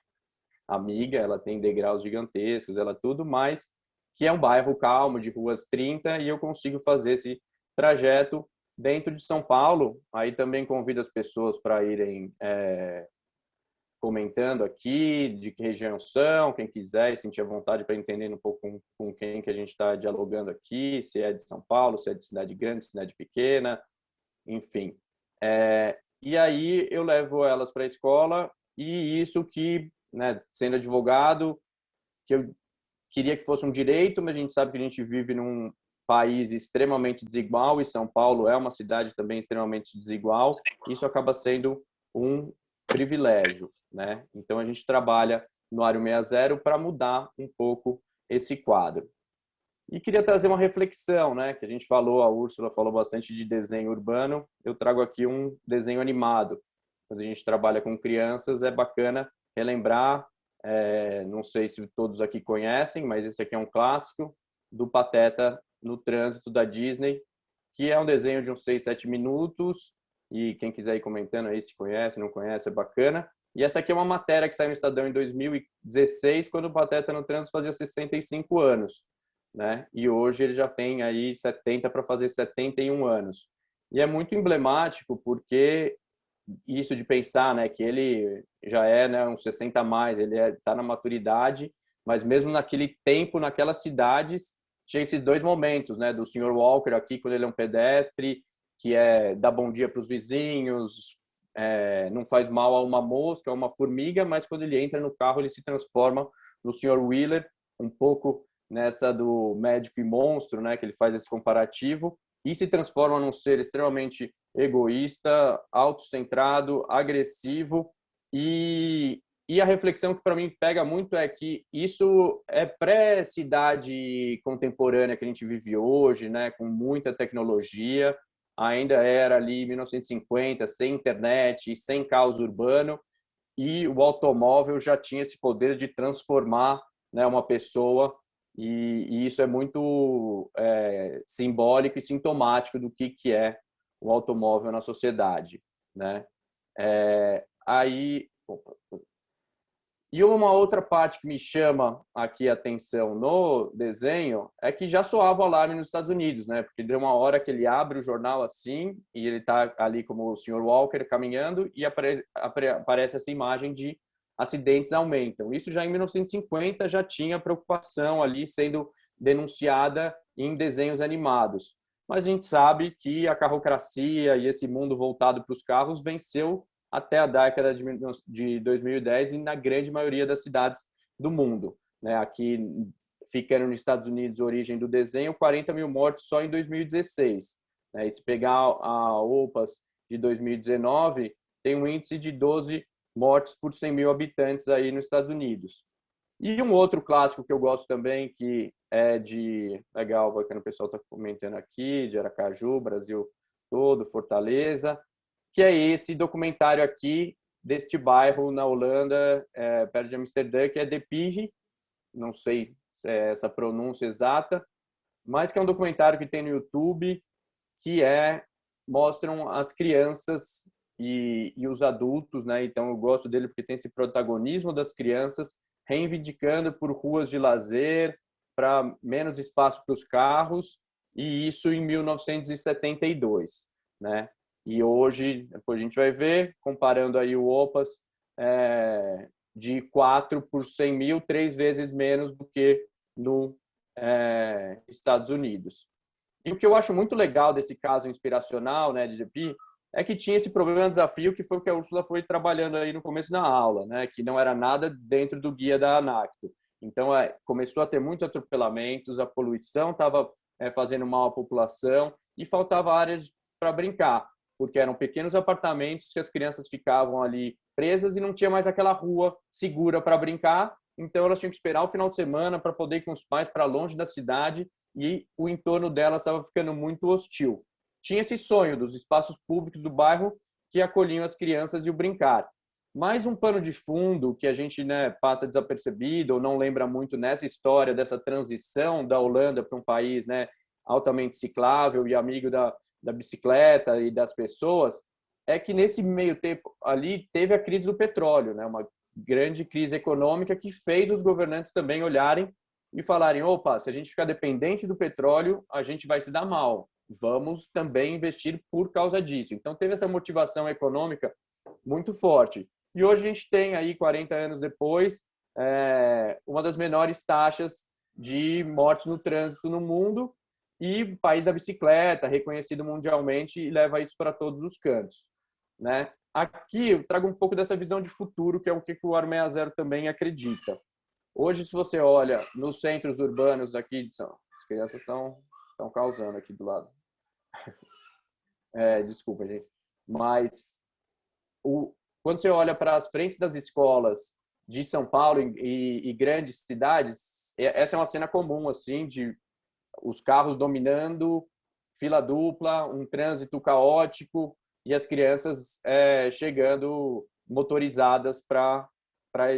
Amiga, ela tem degraus gigantescos, ela tudo, mas que é um bairro calmo, de ruas 30, e eu consigo fazer esse trajeto dentro de São Paulo. Aí também convido as pessoas para irem comentando aqui de que região são, quem quiser e sentir a vontade para entender um pouco com quem que a gente está dialogando aqui, se é de São Paulo, se é de cidade grande, cidade pequena, enfim. E aí eu levo elas para a escola, e isso que, né, sendo advogado, que eu queria que fosse um direito, mas a gente sabe que a gente vive num país extremamente desigual, e São Paulo é uma cidade também extremamente desigual. Isso acaba sendo um privilégio, né? Então a gente trabalha no Aro 60 para mudar um pouco esse quadro. E queria trazer uma reflexão, né? Que a gente falou, a Úrsula falou bastante de desenho urbano. Eu trago aqui um desenho animado. Quando a gente trabalha com crianças, é bacana relembrar. Não sei se todos aqui conhecem, mas esse aqui é um clássico do Pateta no Trânsito da Disney, que é um desenho de uns 6, 7 minutos. E quem quiser ir comentando aí se conhece, não conhece, é bacana. E essa aqui é uma matéria que saiu no Estadão em 2016, quando o Pateta no Trânsito fazia 65 anos. Né? E hoje ele já tem aí 70 para fazer 71 anos. E é muito emblemático porque isso de pensar, né, que ele já é, né, uns 60 a mais, ele está na maturidade, mas mesmo naquele tempo, naquelas cidades, tinha esses dois momentos, né, do Sr. Walker aqui, quando ele é um pedestre, que dá bom dia para os vizinhos, não faz mal a uma mosca, a uma formiga, mas quando ele entra no carro, ele se transforma no Sr. Wheeler, um pouco nessa do médico e monstro, né, que ele faz esse comparativo, e se transforma num ser extremamente egoísta, autocentrado, agressivo, e a reflexão que para mim pega muito é que isso é pré-cidade contemporânea que a gente vive hoje, né, com muita tecnologia, ainda era ali 1950, sem internet, sem caos urbano, e o automóvel já tinha esse poder de transformar, né, uma pessoa, e isso é muito simbólico e sintomático do que é o automóvel na sociedade, né? E uma outra parte que me chama aqui a atenção no desenho é que já soava o alarme nos Estados Unidos, né? Porque deu uma hora que ele abre o jornal assim e ele está ali como o Sr. Walker caminhando e aparece essa imagem de acidentes aumentam. Isso já em 1950 já tinha preocupação ali sendo denunciada em desenhos animados. Mas a gente sabe que a carrocracia e esse mundo voltado para os carros venceu até a década de 2010 e na grande maioria das cidades do mundo, né? Aqui, ficando nos Estados Unidos, origem do desenho, 40 mil mortes só em 2016. né? E se pegar a OPAS de 2019, tem um índice de 12 mortes por 100 mil habitantes aí nos Estados Unidos. E um outro clássico que eu gosto também, que é de legal, que o pessoal está comentando aqui, de Aracaju, Brasil todo, Fortaleza, que é esse documentário aqui deste bairro na Holanda, perto de Amsterdã, que é De Pige, não sei se é essa pronúncia exata, mas que é um documentário que tem no YouTube, que mostram as crianças e os adultos, né? Então eu gosto dele porque tem esse protagonismo das crianças reivindicando por ruas de lazer, para menos espaço para os carros, e isso em 1972, né? E hoje, depois a gente vai ver, comparando aí o OPAS, de 4 por 100 mil, 3 vezes menos do que no Estados Unidos. E o que eu acho muito legal desse caso inspiracional, né, de GP, é que tinha esse problema, desafio, que foi o que a Úrsula foi trabalhando aí no começo da aula, né, que não era nada dentro do guia da ANACTO. Então, começou a ter muitos atropelamentos, a poluição estava fazendo mal à população e faltava áreas para brincar, porque eram pequenos apartamentos que as crianças ficavam ali presas e não tinha mais aquela rua segura para brincar, então elas tinham que esperar o final de semana para poder ir com os pais para longe da cidade e o entorno delas estava ficando muito hostil. Tinha esse sonho dos espaços públicos do bairro que acolhiam as crianças e o brincar. Mais um pano de fundo que a gente, né, passa desapercebido ou não lembra muito nessa história dessa transição da Holanda para um país, né, altamente ciclável e amigo da bicicleta e das pessoas, é que nesse meio tempo ali teve a crise do petróleo, né, uma grande crise econômica que fez os governantes também olharem e falarem, opa, se a gente ficar dependente do petróleo, a gente vai se dar mal. Vamos também investir por causa disso. Então, teve essa motivação econômica muito forte. E hoje a gente tem aí, 40 anos depois, uma das menores taxas de mortes no trânsito no mundo e país da bicicleta, reconhecido mundialmente e leva isso para todos os cantos, né? Aqui eu trago um pouco dessa visão de futuro, que é o que o Armeia Zero também acredita. Hoje, se você olha nos centros urbanos aqui de São... As crianças estão causando aqui do lado. Desculpa, gente. Mas quando você olha para as frentes das escolas de São Paulo e grandes cidades, essa é uma cena comum, assim, de os carros dominando, fila dupla, um trânsito caótico e as crianças chegando motorizadas para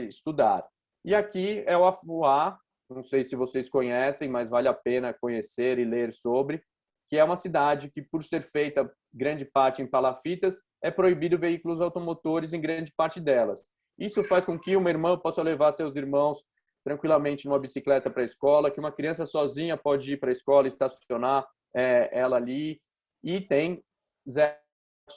estudar. E aqui é o Afuá, não sei se vocês conhecem, mas vale a pena conhecer e ler sobre, que é uma cidade que, por ser feita grande parte em palafitas, é proibido veículos automotores em grande parte delas. Isso faz com que uma irmã possa levar seus irmãos tranquilamente numa bicicleta para a escola, que uma criança sozinha pode ir para a escola e estacionar ela ali, e tem zero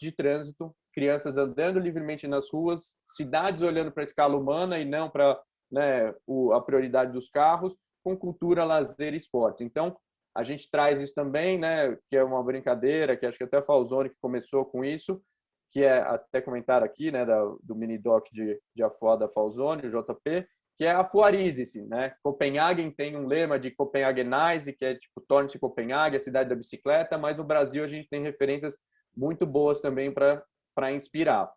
de trânsito, crianças andando livremente nas ruas, cidades olhando para a escala humana e não para, né, a prioridade dos carros, com cultura, lazer e esporte. Então, a gente traz isso também, né, que é uma brincadeira, que acho que até a Falzone que começou com isso, que é até comentar aqui, né, do mini doc de Afuá da Falzone, o JP, que é a Fuarize-se, né? Copenhagen tem um lema de Copenhagenize, que é tipo torne-se Copenhague, a cidade da bicicleta, mas no Brasil a gente tem referências muito boas também para inspirar.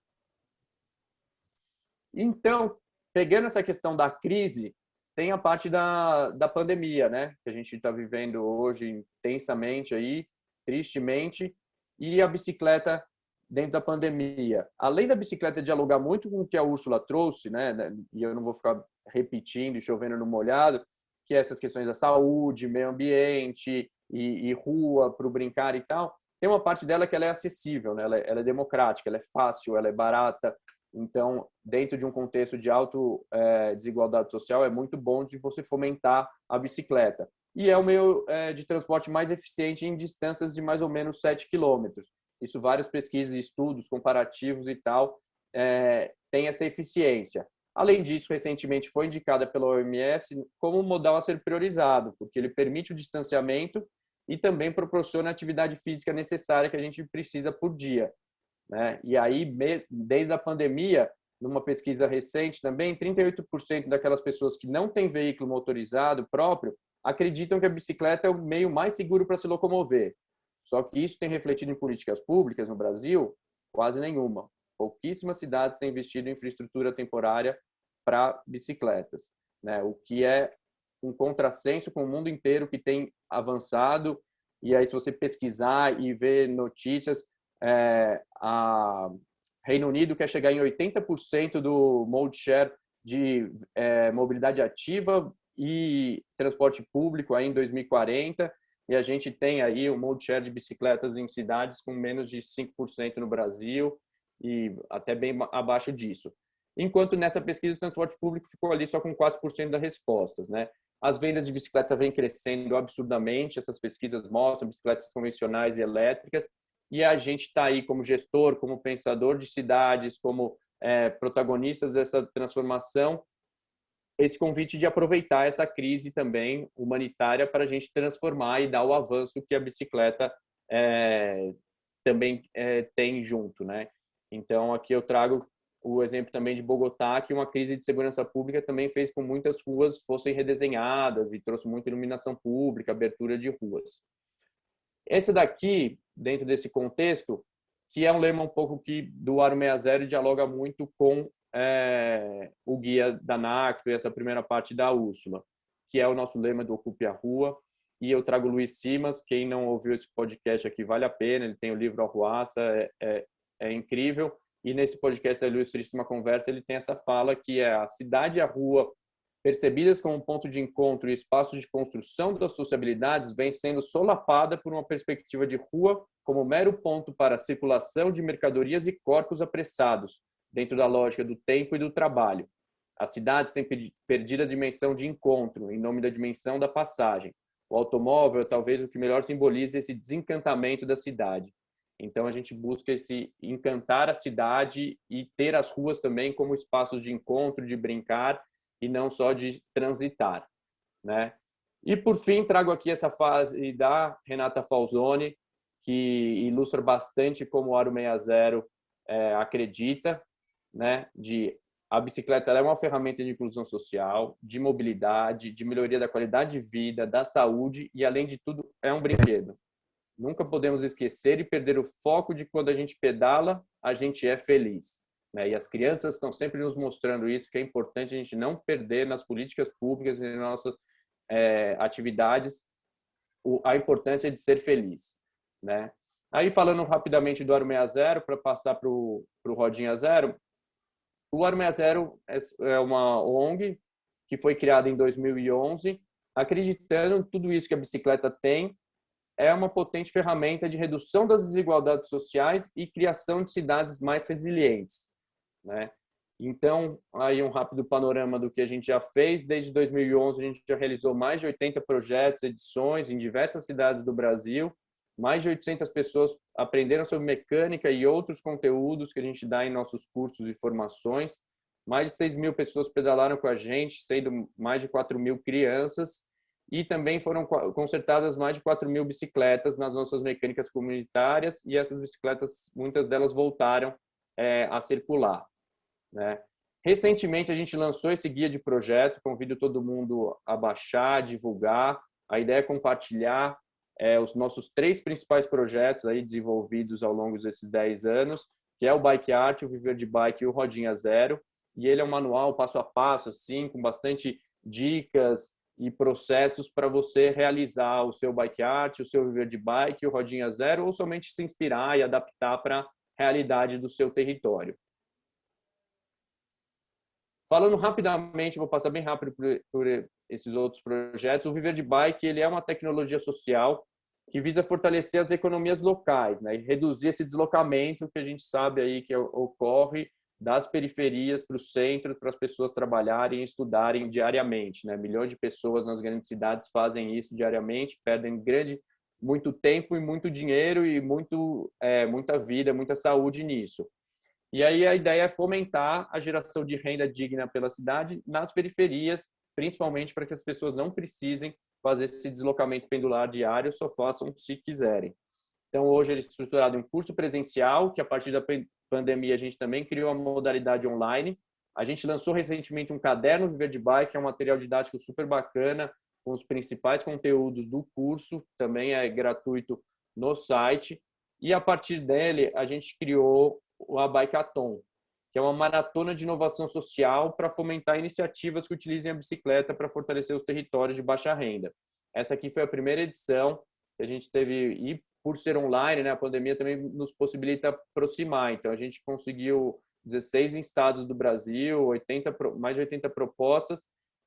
Então, pegando essa questão da crise, tem a parte da pandemia, né? Que a gente está vivendo hoje intensamente aí, tristemente, e a bicicleta dentro da pandemia. Além da bicicleta dialogar muito com o que a Úrsula trouxe, né? E eu não vou ficar repetindo e chovendo no molhado, que é essas questões da saúde, meio ambiente e rua para o brincar e tal. Tem uma parte dela que ela é acessível, né? Ela é democrática, ela é fácil, ela é barata. Então, dentro de um contexto de alta desigualdade social, é muito bom de você fomentar a bicicleta. E é o meio de transporte mais eficiente em distâncias de mais ou menos 7 quilômetros. Isso, várias pesquisas, estudos comparativos e tal, tem essa eficiência. Além disso, recentemente foi indicada pela OMS como um modal a ser priorizado, porque ele permite o distanciamento e também proporciona a atividade física necessária que a gente precisa por dia, né? E aí, desde a pandemia, numa pesquisa recente também, 38% daquelas pessoas que não têm veículo motorizado próprio acreditam que a bicicleta é o meio mais seguro para se locomover. Só que isso tem refletido em políticas públicas no Brasil? Quase nenhuma. Pouquíssimas cidades têm investido em infraestrutura temporária para bicicletas, né? O que é um contrassenso com o mundo inteiro que tem avançado. E aí, se você pesquisar e ver notícias, a Reino Unido quer chegar em 80% do mode share de mobilidade ativa e transporte público aí em 2040, e a gente tem aí o mode share de bicicletas em cidades com menos de 5% no Brasil e até bem abaixo disso. Enquanto nessa pesquisa o transporte público ficou ali só com 4% das respostas, né? As vendas de bicicleta vêm crescendo absurdamente, essas pesquisas mostram bicicletas convencionais e elétricas, e a gente está aí como gestor, como pensador de cidades, como protagonistas dessa transformação, esse convite de aproveitar essa crise também humanitária para a gente transformar e dar o avanço que a bicicleta também tem junto, né? Então, aqui eu trago o exemplo também de Bogotá, que uma crise de segurança pública também fez com que muitas ruas fossem redesenhadas e trouxe muita iluminação pública, abertura de ruas. Esse daqui, dentro desse contexto, que é um lema um pouco que do Aro 60 dialoga muito com o guia da NACTO e essa primeira parte da Úrsula, que é o nosso lema do Ocupe a Rua. E eu trago o Luiz Simas. Quem não ouviu esse podcast aqui, vale a pena. Ele tem o livro Arruaça, é incrível. E nesse podcast da Ilustríssima Conversa, ele tem essa fala que é a cidade e a rua, percebidas como um ponto de encontro e espaço de construção das sociabilidades, vem sendo solapada por uma perspectiva de rua como mero ponto para a circulação de mercadorias e corpos apressados, dentro da lógica do tempo e do trabalho. As cidades têm perdido a dimensão de encontro, em nome da dimensão da passagem. O automóvel é talvez o que melhor simboliza esse desencantamento da cidade. Então, a gente busca esse encantar a cidade e ter as ruas também como espaços de encontro, de brincar, e não só de transitar, né? E, por fim, trago aqui essa fase da Renata Falzoni, que ilustra bastante como o Aro 60 acredita, né? A bicicleta é uma ferramenta de inclusão social, de mobilidade, de melhoria da qualidade de vida, da saúde e, além de tudo, é um brinquedo. Nunca podemos esquecer e perder o foco de quando a gente pedala, a gente é feliz. E as crianças estão sempre nos mostrando isso, que é importante a gente não perder nas políticas públicas e nas nossas atividades a importância de ser feliz, né? Aí, falando rapidamente do Aro 60, para passar para o Rodinha Zero, o Aro 60 é uma ONG que foi criada em 2011, acreditando em tudo isso que a bicicleta tem, é uma potente ferramenta de redução das desigualdades sociais e criação de cidades mais resilientes, né? Então, aí um rápido panorama do que a gente já fez. Desde 2011, a gente já realizou mais de 80 projetos, edições em diversas cidades do Brasil. Mais de 800 pessoas aprenderam sobre mecânica e outros conteúdos que a gente dá em nossos cursos e formações. Mais de 6.000 pessoas pedalaram com a gente, sendo mais de 4.000 crianças. E também foram consertadas mais de 4.000 bicicletas nas nossas mecânicas comunitárias, e essas bicicletas, muitas delas voltaram a circular, né? Recentemente, a gente lançou esse guia de projeto, convido todo mundo a baixar, divulgar. A ideia é compartilhar os nossos 3 principais projetos aí desenvolvidos ao longo desses 10 anos, que é o Bike Art, o Viver de Bike e o Rodinha Zero. E ele é um manual passo a passo, assim, com bastante dicas e processos para você realizar o seu Bike Art, o seu Viver de Bike, o Rodinha Zero, ou somente se inspirar e adaptar para a realidade do seu território. Falando rapidamente, vou passar bem rápido por esses outros projetos. O Viver de Bike, ele é uma tecnologia social que visa fortalecer as economias locais, né, e reduzir esse deslocamento que a gente sabe aí que ocorre das periferias para o centro, para as pessoas trabalharem e estudarem diariamente, né? Milhões de pessoas nas grandes cidades fazem isso diariamente, perdem muito tempo e muito dinheiro e muita vida, muita saúde nisso. E aí a ideia é fomentar a geração de renda digna pela cidade nas periferias, principalmente para que as pessoas não precisem fazer esse deslocamento pendular diário, só façam se quiserem. Então, hoje ele é estruturado em um curso presencial, que a partir da pandemia a gente também criou a modalidade online. A gente lançou recentemente um caderno Viver de Bike, que é um material didático super bacana, com os principais conteúdos do curso, também é gratuito no site, e a partir dele a gente criou a Bikeathon, que é uma maratona de inovação social para fomentar iniciativas que utilizem a bicicleta para fortalecer os territórios de baixa renda. Essa aqui foi a primeira edição que a gente teve, e por ser online, né, a pandemia também nos possibilita aproximar. Então, a gente conseguiu 16 estados do Brasil, mais de 80 propostas,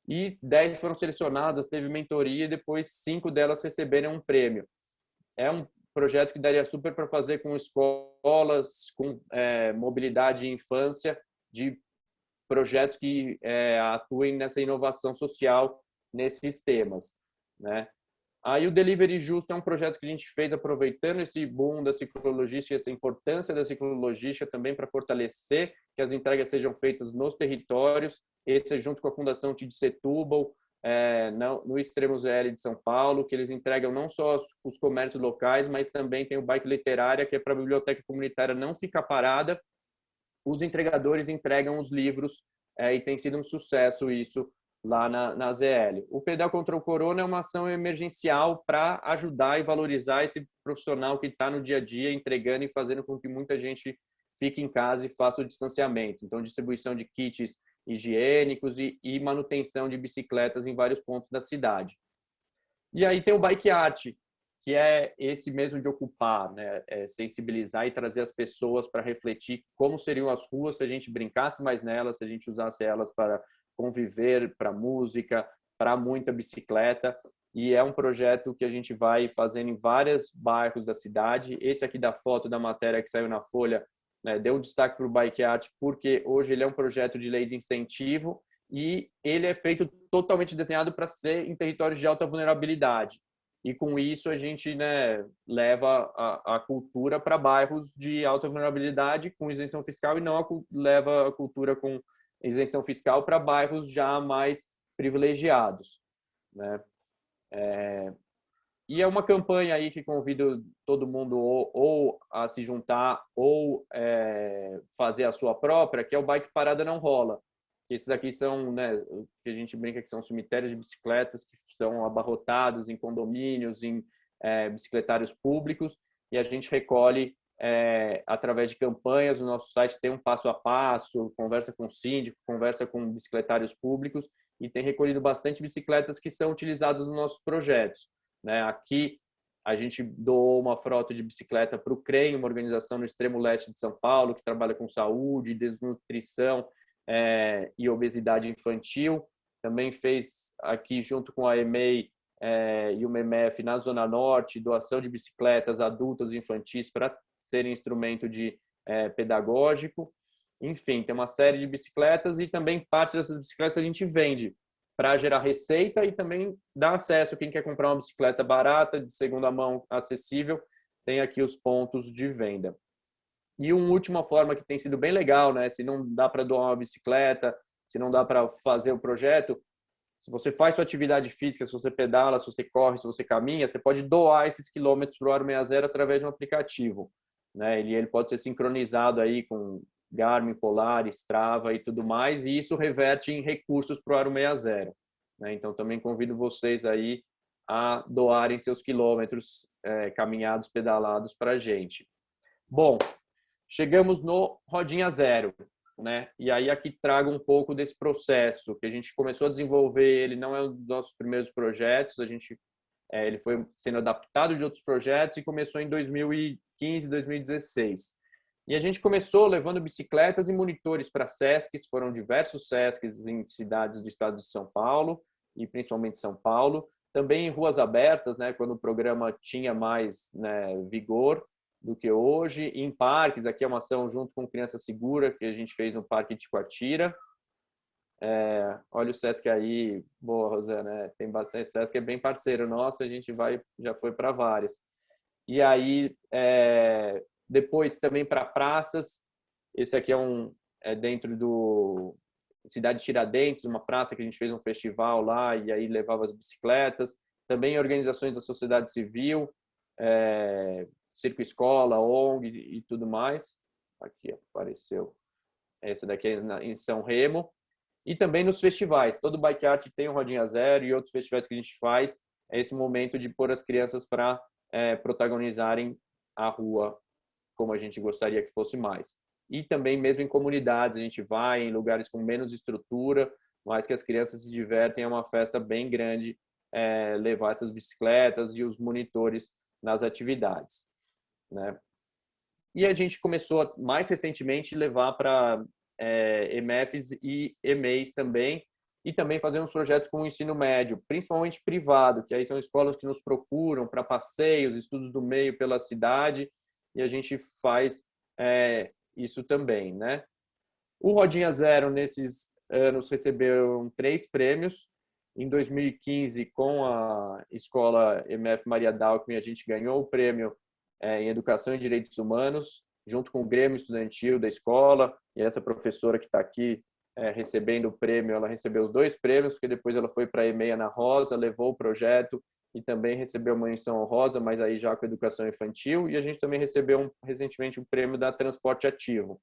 e 10 foram selecionadas, teve mentoria, e depois 5 delas receberam um prêmio. É um projeto que daria super para fazer com escolas, com mobilidade e infância, de projetos que atuem nessa inovação social nesses temas, né? Aí o Delivery Justo é um projeto que a gente fez aproveitando esse boom da ciclologística, essa importância da ciclologística também para fortalecer que as entregas sejam feitas nos territórios. Esse é junto com a Fundação Tid Setúbal, no Extremo ZL de São Paulo, que eles entregam não só os comércios locais, mas também tem o Bike Literária, que é para a biblioteca comunitária não ficar parada. Os entregadores entregam os livros e tem sido um sucesso isso lá na ZL. O Pedal contra o Corona é uma ação emergencial para ajudar e valorizar esse profissional que está no dia a dia entregando e fazendo com que muita gente fique em casa e faça o distanciamento. Então, distribuição de kits higiênicos e manutenção de bicicletas em vários pontos da cidade. E aí tem o Bike Art, que é esse mesmo de ocupar, né? Sensibilizar e trazer as pessoas para refletir como seriam as ruas se a gente brincasse mais nelas, se a gente usasse elas para conviver, para música, para muita bicicleta. E é um projeto que a gente vai fazendo em vários bairros da cidade. Esse aqui da foto da matéria que saiu na Folha, né, deu destaque para o Bike Art porque hoje ele é um projeto de lei de incentivo e ele é feito totalmente desenhado para ser em territórios de alta vulnerabilidade. E com isso a gente, né, leva a cultura para bairros de alta vulnerabilidade com isenção fiscal e não leva a cultura com isenção fiscal para bairros já mais privilegiados, né? E é uma campanha aí que convido todo mundo ou a se juntar ou fazer a sua própria, que é o Bike Parada Não Rola. Esses aqui são, né, que a gente brinca que são cemitérios de bicicletas que são abarrotados em condomínios, em bicicletários públicos, e a gente recolhe através de campanhas. No nosso site tem um passo a passo, conversa com o síndico, conversa com bicicletários públicos, e tem recolhido bastante bicicletas que são utilizadas nos nossos projetos, né? Aqui a gente doou uma frota de bicicleta para o CREM, uma organização no extremo leste de São Paulo, que trabalha com saúde, desnutrição e obesidade infantil. Também fez aqui, junto com a EMEI e o MEMEF, na Zona Norte, doação de bicicletas adultas e infantis para serem instrumento pedagógico. Enfim, tem uma série de bicicletas e também parte dessas bicicletas a gente vende para gerar receita e também dar acesso. Quem quer comprar uma bicicleta barata, de segunda mão, acessível, tem aqui os pontos de venda. E uma última forma que tem sido bem legal, né? Se não dá para doar uma bicicleta, se não dá para fazer o projeto, se você faz sua atividade física, se você pedala, se você corre, se você caminha, você pode doar esses quilômetros para o Aro 60 através de um aplicativo, né? Ele pode ser sincronizado aí com Garmin, Polar, Strava e tudo mais, e isso reverte em recursos para o Aro 60, né? Então, também convido vocês aí a doarem seus quilômetros caminhados, pedalados para a gente. Bom, chegamos no Rodinha Zero, né? E aí aqui trago um pouco desse processo que a gente começou a desenvolver. Ele não é um dos nossos primeiros projetos, ele foi sendo adaptado de outros projetos e começou em 2015, 2016. E a gente começou levando bicicletas e monitores para SESCs, foram diversos SESCs em cidades do estado de São Paulo e principalmente São Paulo, também em ruas abertas, né, quando o programa tinha mais, né, vigor do que hoje, em parques. Aqui é uma ação junto com Criança Segura que a gente fez no Parque de Ticoatira. Olha o Sesc aí, boa, Rosana, tem bastante. Sesc é bem parceiro nosso, a gente já foi para várias. E aí, depois também para praças. Esse aqui é dentro do Cidade Tiradentes, uma praça que a gente fez um festival lá e aí levava as bicicletas. Também organizações da sociedade civil, Circo Escola, ONG e tudo mais. Aqui apareceu. Essa daqui é em São Remo. E também nos festivais. Todo Bike Art tem o Rodinha Zero e outros festivais que a gente faz. É esse momento de pôr as crianças para protagonizarem a rua como a gente gostaria que fosse mais. E também mesmo em comunidades, a gente vai em lugares com menos estrutura, mas que as crianças se divertem, é uma festa bem grande levar essas bicicletas e os monitores nas atividades, né? E a gente começou mais recentemente levar para EMEFs e EMEIs também, e também fazer uns projetos com o ensino médio, principalmente privado, que aí são escolas que nos procuram para passeios, estudos do meio pela cidade, e a gente faz isso também, né? O Rodinha Zero, nesses anos, recebeu 3 prêmios. Em 2015, com a escola EMF Maria Dalckmin, a gente ganhou o prêmio em Educação e Direitos Humanos, junto com o Grêmio Estudantil da escola, e essa professora que está aqui recebendo o prêmio, ela recebeu os 2 prêmios, porque depois ela foi para a EMEA na Rosa, levou o projeto e também recebeu uma menção honrosa, mas aí já com educação infantil, e a gente também recebeu recentemente o prêmio da Transporte Ativo.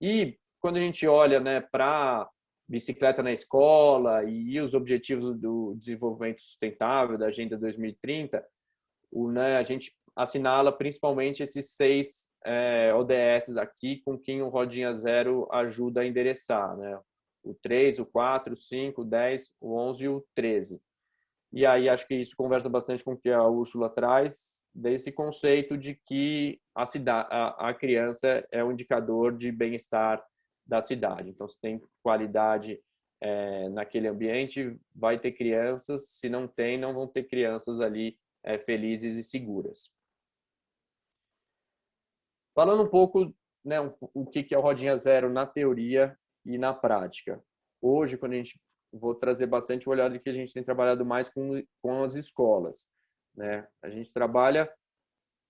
E quando a gente olha, né, para bicicleta na escola e os objetivos do desenvolvimento sustentável da Agenda 2030, a gente assinala principalmente esses 6 ODS aqui, com quem o Rodinha Zero ajuda a endereçar, né? O 3, o 4, o 5, o 10, o 11 e o 13. E aí acho que isso conversa bastante com o que a Úrsula traz, desse conceito de que a criança é um indicador de bem-estar da cidade. Então, se tem qualidade naquele ambiente, vai ter crianças. Se não tem, não vão ter crianças ali felizes e seguras. Falando um pouco, né, o que é o Rodinha Zero na teoria e na prática. Hoje, quando a gente vou trazer bastante o olhar de que a gente tem trabalhado mais com as escolas, né? A gente trabalha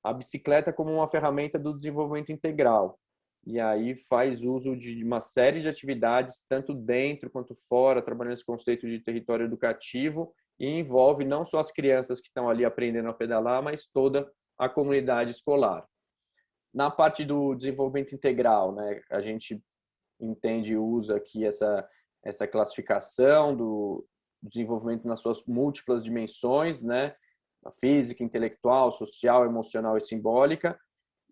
a bicicleta como uma ferramenta do desenvolvimento integral. E aí faz uso de uma série de atividades, tanto dentro quanto fora, trabalhando esse conceito de território educativo, e envolve não só as crianças que estão ali aprendendo a pedalar, mas toda a comunidade escolar. Na parte do desenvolvimento integral, né, a gente entende e usa aqui essa classificação do desenvolvimento nas suas múltiplas dimensões, né, física, intelectual, social, emocional e simbólica,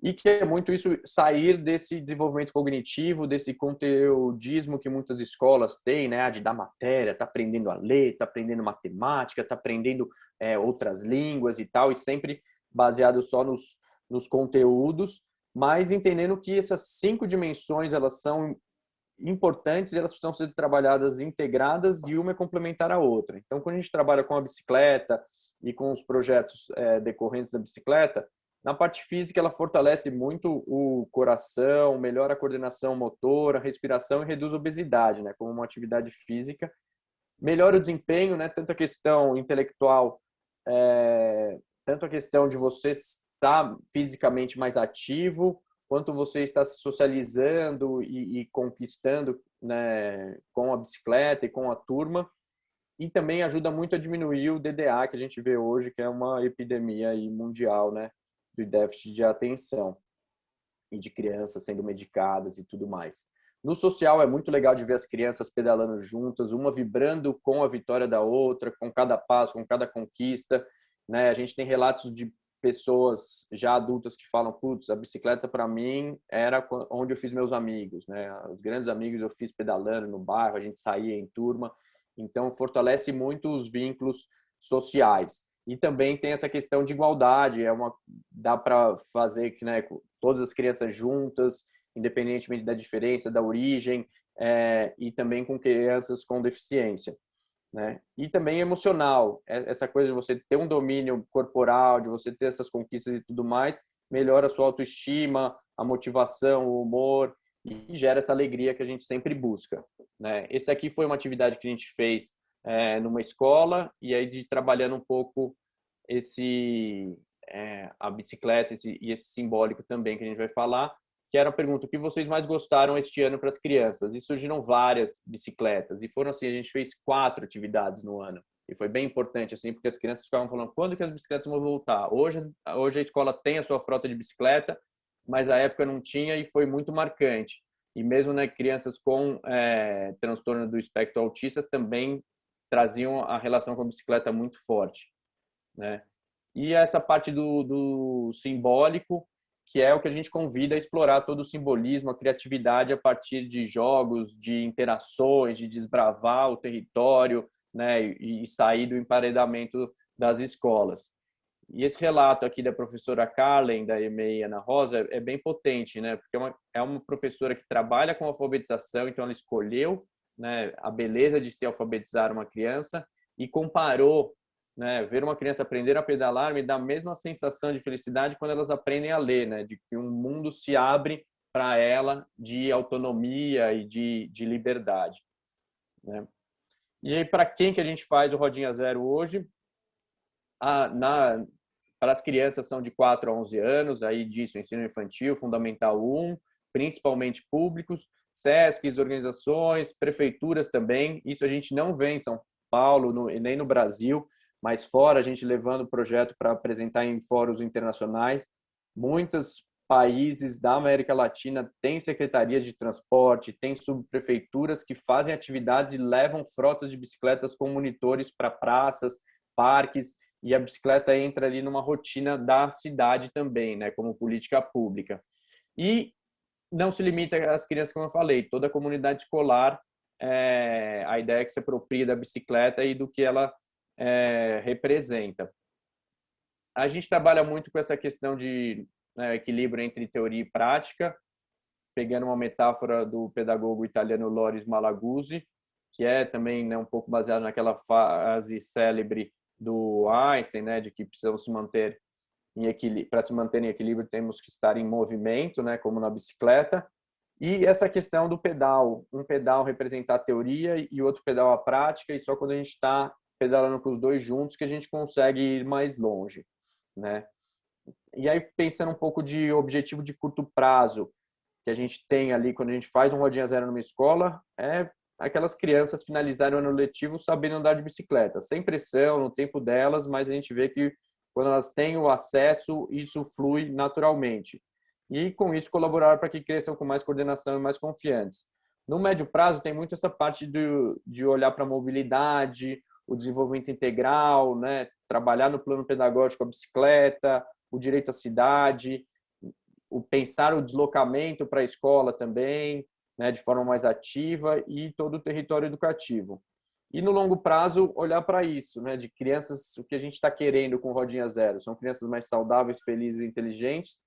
e que é muito isso, sair desse desenvolvimento cognitivo, desse conteudismo que muitas escolas têm, né, de dar matéria, tá aprendendo a ler, tá aprendendo matemática, tá aprendendo outras línguas e tal, e sempre baseado só nos conteúdos, mas entendendo que essas 5 dimensões, elas são importantes e elas precisam ser trabalhadas integradas, e uma é complementar a outra. Então, quando a gente trabalha com a bicicleta e com os projetos decorrentes da bicicleta, na parte física ela fortalece muito o coração, melhora a coordenação motora, a respiração e reduz a obesidade, né, como uma atividade física. Melhora o desempenho, né, tanto a questão intelectual, tanto a questão de você estar fisicamente mais ativo, quanto você está se socializando e conquistando, né, com a bicicleta e com a turma. E também ajuda muito a diminuir o DDA, que a gente vê hoje, que é uma epidemia aí mundial, né, do déficit de atenção e de crianças sendo medicadas e tudo mais. No social é muito legal de ver as crianças pedalando juntas, uma vibrando com a vitória da outra, com cada passo, com cada conquista, né? A gente tem relatos de pessoas já adultas que falam: putz, a bicicleta para mim era onde eu fiz meus amigos, né? Os grandes amigos eu fiz pedalando no bairro, a gente saía em turma. Então fortalece muito os vínculos sociais. E também tem essa questão de igualdade, dá para fazer que, né, todas as crianças juntas, independentemente da diferença, da origem, e também com crianças com deficiência, né? E também emocional, essa coisa de você ter um domínio corporal, de você ter essas conquistas e tudo mais, melhora a sua autoestima, a motivação, o humor, e gera essa alegria que a gente sempre busca, né? Esse aqui foi uma atividade que a gente fez numa escola, e aí de trabalhando um pouco a bicicleta e esse simbólico também que a gente vai falar, que era a pergunta: o que vocês mais gostaram este ano para as crianças? E surgiram várias bicicletas, e foram assim, a gente fez 4 atividades no ano, e foi bem importante, assim, porque as crianças ficavam falando: quando que as bicicletas vão voltar? Hoje a escola tem a sua frota de bicicleta, mas a época não tinha, e foi muito marcante. E mesmo, né, crianças com transtorno do espectro autista também traziam a relação com a bicicleta muito forte. né? E essa parte do simbólico, que é o que a gente convida a explorar todo o simbolismo, a criatividade a partir de jogos, de interações, de desbravar o território, né, e sair do emparedamento das escolas. E esse relato aqui da professora Carlen, da EMEI Ana Rosa, é bem potente, né? Porque é uma professora que trabalha com alfabetização, então ela escolheu, né, a beleza de se alfabetizar uma criança e comparou, né, ver uma criança aprender a pedalar me dá a mesma sensação de felicidade quando elas aprendem a ler, né? De que um mundo se abre para ela de autonomia e de liberdade, né? E aí, para quem que a gente faz o Rodinha Zero hoje? Para as crianças são de 4 a 11 anos, aí disso, ensino infantil, fundamental 1, principalmente públicos, SESCs, organizações, prefeituras também. Isso a gente não vê em São Paulo nem no Brasil, mas fora a gente levando o projeto para apresentar em fóruns internacionais. Muitos países da América Latina têm secretarias de transporte, têm subprefeituras que fazem atividades e levam frotas de bicicletas com monitores para praças, parques, e a bicicleta entra ali numa rotina da cidade também, né, como política pública. E não se limita às crianças, como eu falei, toda a comunidade escolar, a ideia é que se aproprie da bicicleta e do que ela representa. A gente trabalha muito com essa questão de, né, equilíbrio entre teoria e prática, pegando uma metáfora do pedagogo italiano Loris Malaguzzi, que é também, né, um pouco baseado naquela frase célebre do Einstein, né, de que precisamos se manter em equilíbrio, para se manter em equilíbrio temos que estar em movimento, né, como na bicicleta. E essa questão do pedal, um pedal representar a teoria e outro pedal a prática, e só quando a gente está pedalando com os dois juntos que a gente consegue ir mais longe, né? E aí, pensando um pouco de objetivo de curto prazo, que a gente tem ali quando a gente faz um rodinha zero numa escola, é aquelas crianças finalizarem o ano letivo sabendo andar de bicicleta, sem pressão, no tempo delas, mas a gente vê que quando elas têm o acesso, isso flui naturalmente. E com isso colaborar para que cresçam com mais coordenação e mais confiantes. No médio prazo tem muito essa parte de olhar para a mobilidade, o desenvolvimento integral, né? Trabalhar no plano pedagógico a bicicleta, o direito à cidade, o pensar o deslocamento para a escola também, né, de forma mais ativa e todo o território educativo. E no longo prazo, olhar para isso, né, de crianças, o que a gente está querendo com Rodinha Zero, são crianças mais saudáveis, felizes e inteligentes.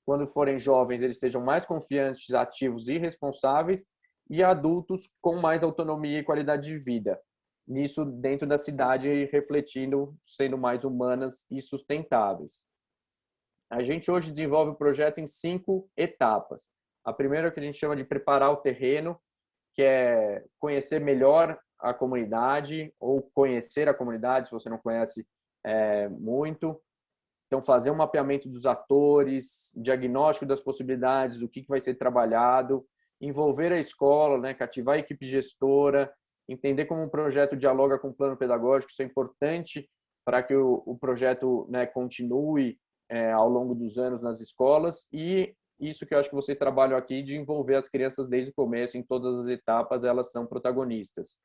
Quando forem jovens, eles sejam mais confiantes, ativos e responsáveis, e adultos com mais autonomia e qualidade de vida. Nisso, dentro da cidade, refletindo, sendo mais humanas e sustentáveis. A gente hoje desenvolve o projeto em 5 etapas. A primeira é o que a gente chama de preparar o terreno, que é conhecer melhor a comunidade ou conhecer a comunidade, se você não conhece muito. Então, fazer um mapeamento dos atores, diagnóstico das possibilidades, do que vai ser trabalhado, envolver a escola, né, cativar a equipe gestora, entender como o projeto dialoga com o plano pedagógico, isso é importante para que o projeto, né, continue ao longo dos anos nas escolas, e isso que eu acho que vocês trabalham aqui, de envolver as crianças desde o começo, em todas as etapas, elas são protagonistas,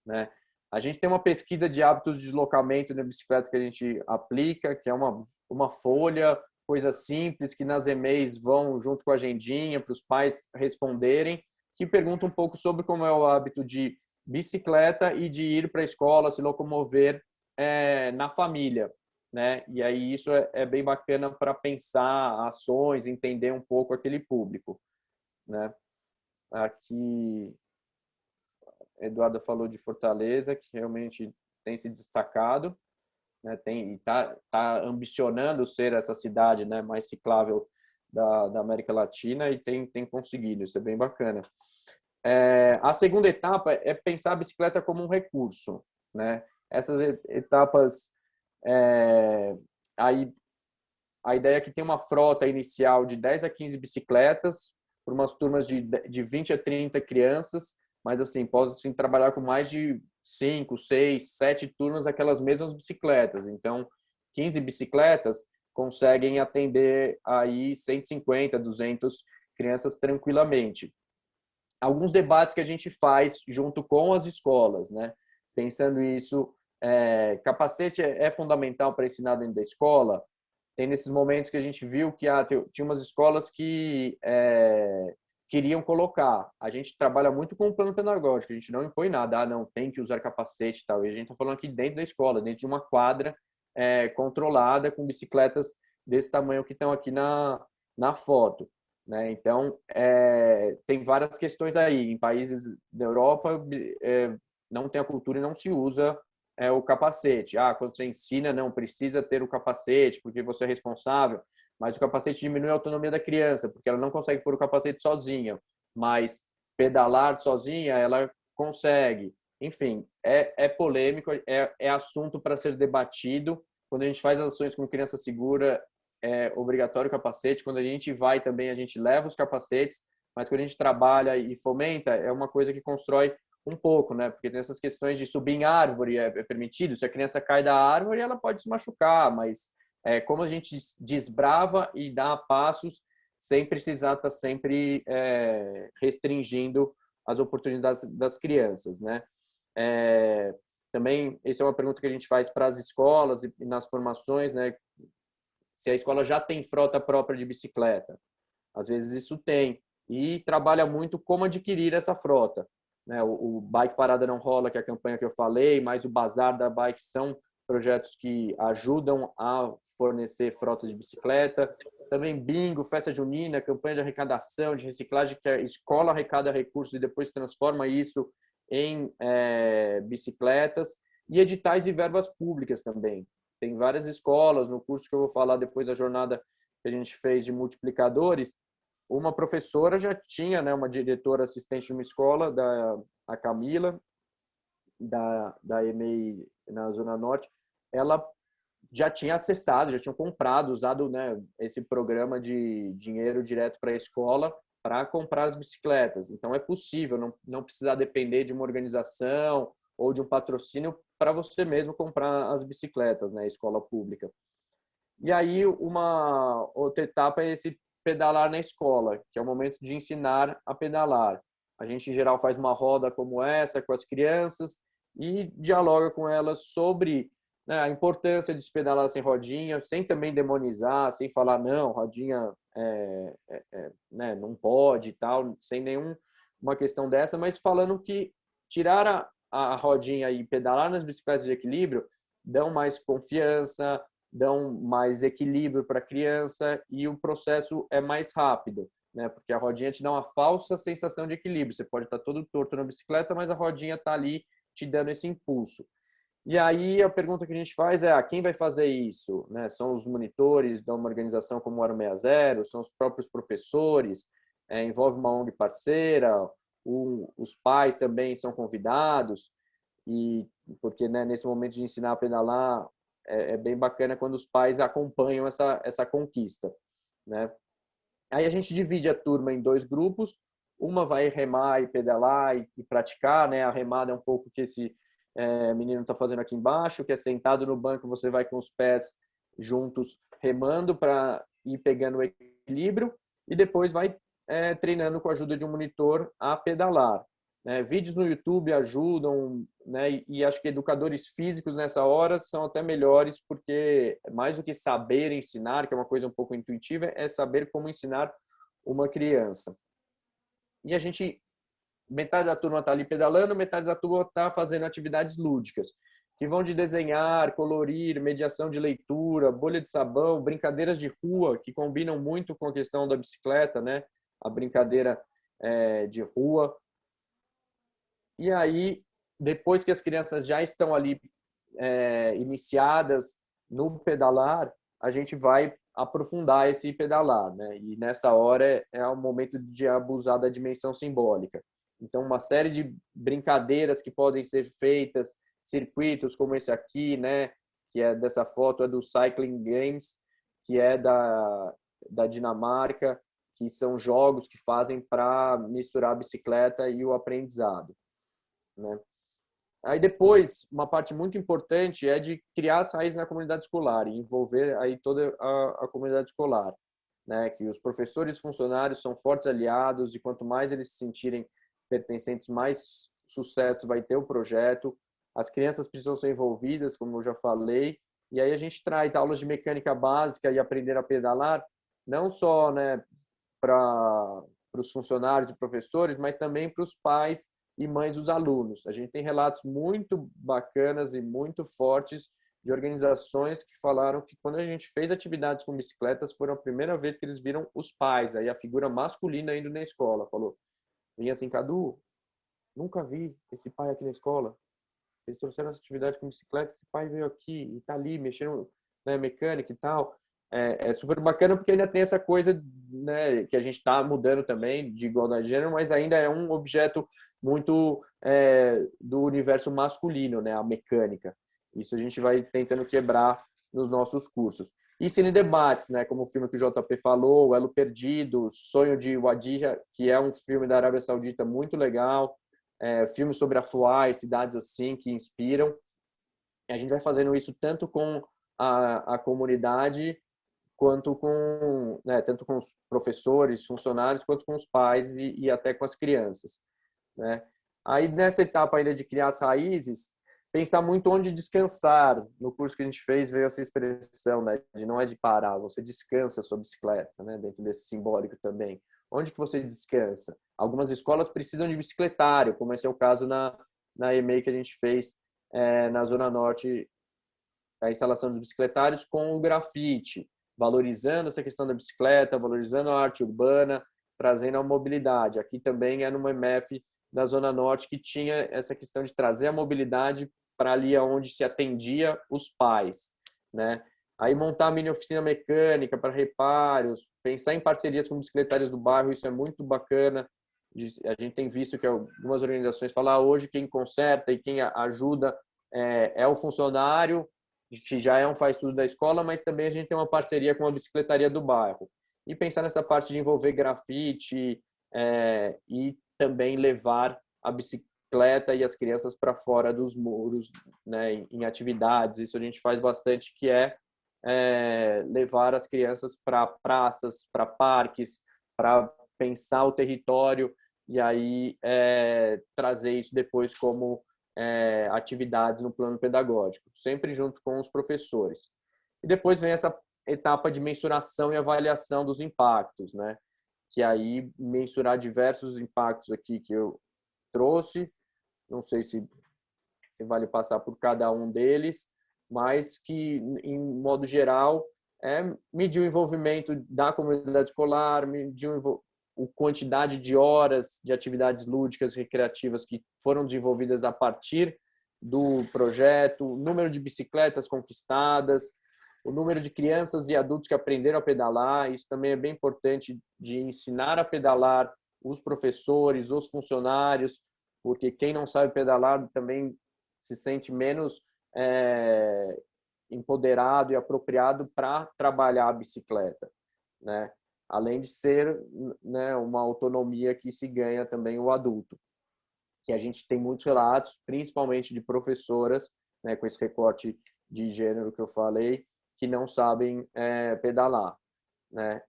né? A gente tem uma pesquisa de hábitos de deslocamento na bicicleta que a gente aplica, que é uma folha, coisa simples, que nas e-mails vão junto com a agendinha para os pais responderem, que pergunta um pouco sobre como é o hábito de bicicleta e de ir para a escola, se locomover na família, né? E aí isso é bem bacana para pensar ações, entender um pouco aquele público, né? Aqui a Eduarda falou de Fortaleza, que realmente tem se destacado, né? Tá ambicionando ser essa cidade, né, mais ciclável da América Latina, e tem conseguido, isso é bem bacana. A segunda etapa é pensar a bicicleta como um recurso, né? Essas etapas, aí a ideia é que tem uma frota inicial de 10 a 15 bicicletas, por umas turmas de 20 a 30 crianças, mas assim, pode assim, trabalhar com mais de 5, 6, 7 turmas aquelas mesmas bicicletas. Então, 15 bicicletas conseguem atender aí 150, 200 crianças tranquilamente. Alguns debates que a gente faz junto com as escolas, né? Pensando isso Capacete é fundamental para ensinar dentro da escola. Tem nesses momentos que a gente viu que tinha umas escolas que queriam colocar. A gente trabalha muito com o plano pedagógico, a gente não impõe nada, não, tem que usar capacete e tal. E a gente está falando aqui dentro da escola, dentro de uma quadra controlada, com bicicletas desse tamanho que estão aqui na foto. Né? Então, tem várias questões aí. Em países da Europa, não tem a cultura e não se usa o capacete. Quando você ensina, não precisa ter o capacete, porque você é responsável, mas o capacete diminui a autonomia da criança, porque ela não consegue pôr o capacete sozinha, mas pedalar sozinha, ela consegue. Enfim, é polêmico, é assunto para ser debatido. Quando a gente faz ações com criança segura, é obrigatório o capacete. Quando a gente vai também, a gente leva os capacetes, mas quando a gente trabalha e fomenta, é uma coisa que constrói um pouco, né? Porque tem essas questões de subir em árvore, é permitido. Se a criança cai da árvore, ela pode se machucar, mas como a gente desbrava e dá passos sem precisar estar sempre restringindo as oportunidades das crianças, né? Também, essa é uma pergunta que a gente faz para as escolas e nas formações, né? Se a escola já tem frota própria de bicicleta. Às vezes isso tem. E trabalha muito como adquirir essa frota. Né? O Bike Parada Não Rola, que é a campanha que eu falei, mais o Bazar da Bike são projetos que ajudam a fornecer frota de bicicleta. Também bingo, festa junina, campanha de arrecadação, de reciclagem, que a escola arrecada recursos e depois transforma isso em bicicletas. E editais e verbas públicas também. Tem várias escolas, no curso que eu vou falar depois da jornada que a gente fez de multiplicadores, uma professora já tinha, né, uma diretora assistente de uma escola, a Camila, da EMEI na Zona Norte, ela já tinha acessado, já tinha comprado, usado, né, esse programa de dinheiro direto para a escola para comprar as bicicletas. Então, é possível, não precisar depender de uma organização ou de um patrocínio para você mesmo comprar as bicicletas, né, escola pública. E aí, uma outra etapa é esse pedalar na escola, que é o momento de ensinar a pedalar. A gente, em geral, faz uma roda como essa com as crianças e dialoga com elas sobre, né, a importância de se pedalar sem rodinha, sem também demonizar, sem falar, não, rodinha né, não pode e tal, sem nenhuma questão dessa, mas falando que tirar a rodinha e pedalar nas bicicletas de equilíbrio dão mais confiança, dão mais equilíbrio para a criança e o processo é mais rápido, né? Porque a rodinha te dá uma falsa sensação de equilíbrio. Você pode estar todo torto na bicicleta, mas a rodinha está ali te dando esse impulso. E aí a pergunta que a gente faz é: quem vai fazer isso? Né? São os monitores de uma organização como o Aro 60, são os próprios professores, envolve uma ONG parceira, os pais também são convidados, e porque, né, nesse momento de ensinar a pedalar é bem bacana quando os pais acompanham essa conquista, né? Aí a gente divide a turma em dois grupos, uma vai remar e pedalar e praticar, né? A remada é um pouco que esse menino está fazendo aqui embaixo, que é sentado no banco, você vai com os pés juntos remando para ir pegando o equilíbrio e depois vai treinando com a ajuda de um monitor a pedalar. Né? Vídeos no YouTube ajudam, né? E acho que educadores físicos nessa hora são até melhores, porque mais do que saber ensinar, que é uma coisa um pouco intuitiva, é saber como ensinar uma criança. E a gente, metade da turma está ali pedalando, metade da turma está fazendo atividades lúdicas, que vão de desenhar, colorir, mediação de leitura, bolha de sabão, brincadeiras de rua, que combinam muito com a questão da bicicleta, né? A brincadeira de rua. E aí, depois que as crianças já estão ali iniciadas no pedalar, a gente vai aprofundar esse pedalar, né? E nessa hora é o momento de abusar da dimensão simbólica. Então, uma série de brincadeiras que podem ser feitas, circuitos como esse aqui, né? Que é dessa foto, é do Cycling Games, que é da Dinamarca, que são jogos que fazem para misturar a bicicleta e o aprendizado. Né? Aí depois, uma parte muito importante é de criar as raízes na comunidade escolar e envolver aí toda a comunidade escolar, né? Que os professores e funcionários são fortes aliados e quanto mais eles se sentirem pertencentes, mais sucesso vai ter o projeto. as crianças precisam ser envolvidas, como eu já falei, e aí a gente traz aulas de mecânica básica e aprender a pedalar, não só, né, para os funcionários e professores, mas também para os pais e mães dos alunos. A gente tem relatos muito bacanas e muito fortes de organizações que falaram que quando a gente fez atividades com bicicletas, foi a primeira vez que eles viram os pais, aí a figura masculina indo na escola. Falou, vinha assim, Cadu, nunca vi esse pai aqui na escola. Eles trouxeram essa atividade com bicicleta, esse pai veio aqui e tá ali mexendo, né, mecânica e tal. É super bacana porque ainda tem essa coisa, né, que a gente está mudando também de igualdade de gênero, mas ainda é um objeto muito do universo masculino, né, a mecânica. Isso a gente vai tentando quebrar nos nossos cursos. E cine debates, né, como o filme que o JP falou, O Elo Perdido, Sonho de Wadija, que é um filme da Arábia Saudita muito legal, filmes sobre Afuá e cidades assim que inspiram. A gente vai fazendo isso tanto com a comunidade quanto com, né, tanto com os professores, funcionários, quanto com os pais e até com as crianças, né? Aí nessa etapa ainda de criar as raízes, pensar muito onde descansar. No curso que a gente fez veio essa expressão, né, de não é de parar, você descansa a sua bicicleta, né, dentro desse simbólico também. Onde que você descansa? Algumas escolas precisam de bicicletário, como esse é o caso na EMEI que a gente fez na Zona Norte, a instalação dos bicicletários com o grafite, valorizando essa questão da bicicleta, valorizando a arte urbana, trazendo a mobilidade. Aqui também é numa MF da Zona Norte que tinha essa questão de trazer a mobilidade para ali onde se atendia os pais, né? Aí montar mini oficina mecânica para reparos, pensar em parcerias com bicicletários do bairro, isso é muito bacana. A gente tem visto que algumas organizações falam hoje quem conserta e quem ajuda é o funcionário, que já é um faz-tudo da escola, mas também a gente tem uma parceria com a bicicletaria do bairro. E pensar nessa parte de envolver grafite e também levar a bicicleta e as crianças para fora dos muros, né, em atividades. Isso a gente faz bastante, que levar as crianças para praças, para parques, para pensar o território e aí trazer isso depois como atividades no plano pedagógico, sempre junto com os professores. E depois vem essa etapa de mensuração e avaliação dos impactos, né? Que aí mensurar diversos impactos aqui que eu trouxe, não sei se vale passar por cada um deles, mas que, em modo geral, medir o envolvimento da comunidade escolar, medir a quantidade de horas de atividades lúdicas e recreativas que foram desenvolvidas a partir do projeto, o número de bicicletas conquistadas, o número de crianças e adultos que aprenderam a pedalar. Isso também é bem importante, de ensinar a pedalar os professores, os funcionários, porque quem não sabe pedalar também se sente menos empoderado e apropriado para trabalhar a bicicleta, né? Além de ser, né, uma autonomia que se ganha também o adulto, que a gente tem muitos relatos, principalmente de professoras, né, com esse recorte de gênero que eu falei, que não sabem pedalar, né?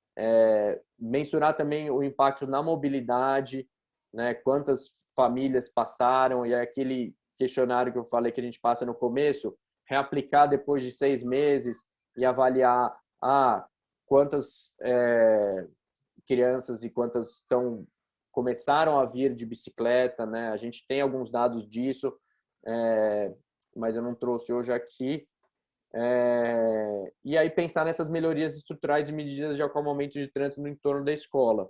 Mensurar também o impacto na mobilidade, né? Quantas famílias passaram, e é aquele questionário que eu falei que a gente passa no começo, reaplicar depois de 6 meses e avaliar quantas crianças e quantas começaram a vir de bicicleta, né? A gente tem alguns dados disso, mas eu não trouxe hoje aqui. E aí pensar nessas melhorias estruturais e medidas de acalmamento de trânsito no entorno da escola,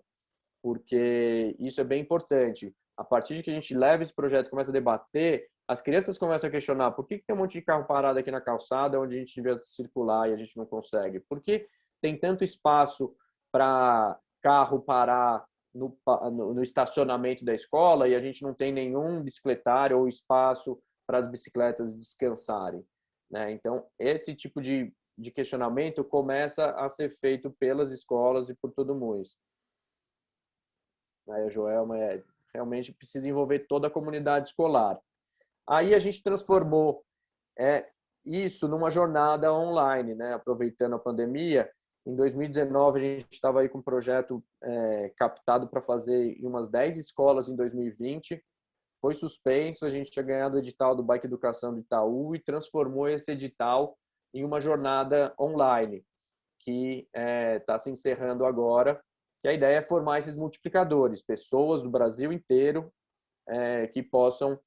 porque isso é bem importante. A partir de que a gente leva esse projeto e começa a debater, as crianças começam a questionar por que tem um monte de carro parado aqui na calçada onde a gente devia circular e a gente não consegue? Por que tem tanto espaço para carro parar no estacionamento da escola e a gente não tem nenhum bicicletário ou espaço para as bicicletas descansarem, né? Então, esse tipo de questionamento começa a ser feito pelas escolas e por todo mundo. Aí a Joelma realmente precisa envolver toda a comunidade escolar. Aí a gente transformou isso numa jornada online, né? Aproveitando a pandemia. Em 2019, a gente estava aí com um projeto captado para fazer em umas 10 escolas em 2020. foi suspenso, a gente tinha ganhado o edital do Bike Educação do Itaú e transformou esse edital em uma jornada online, que está se encerrando agora, que a ideia é formar esses multiplicadores, pessoas do Brasil inteiro que possam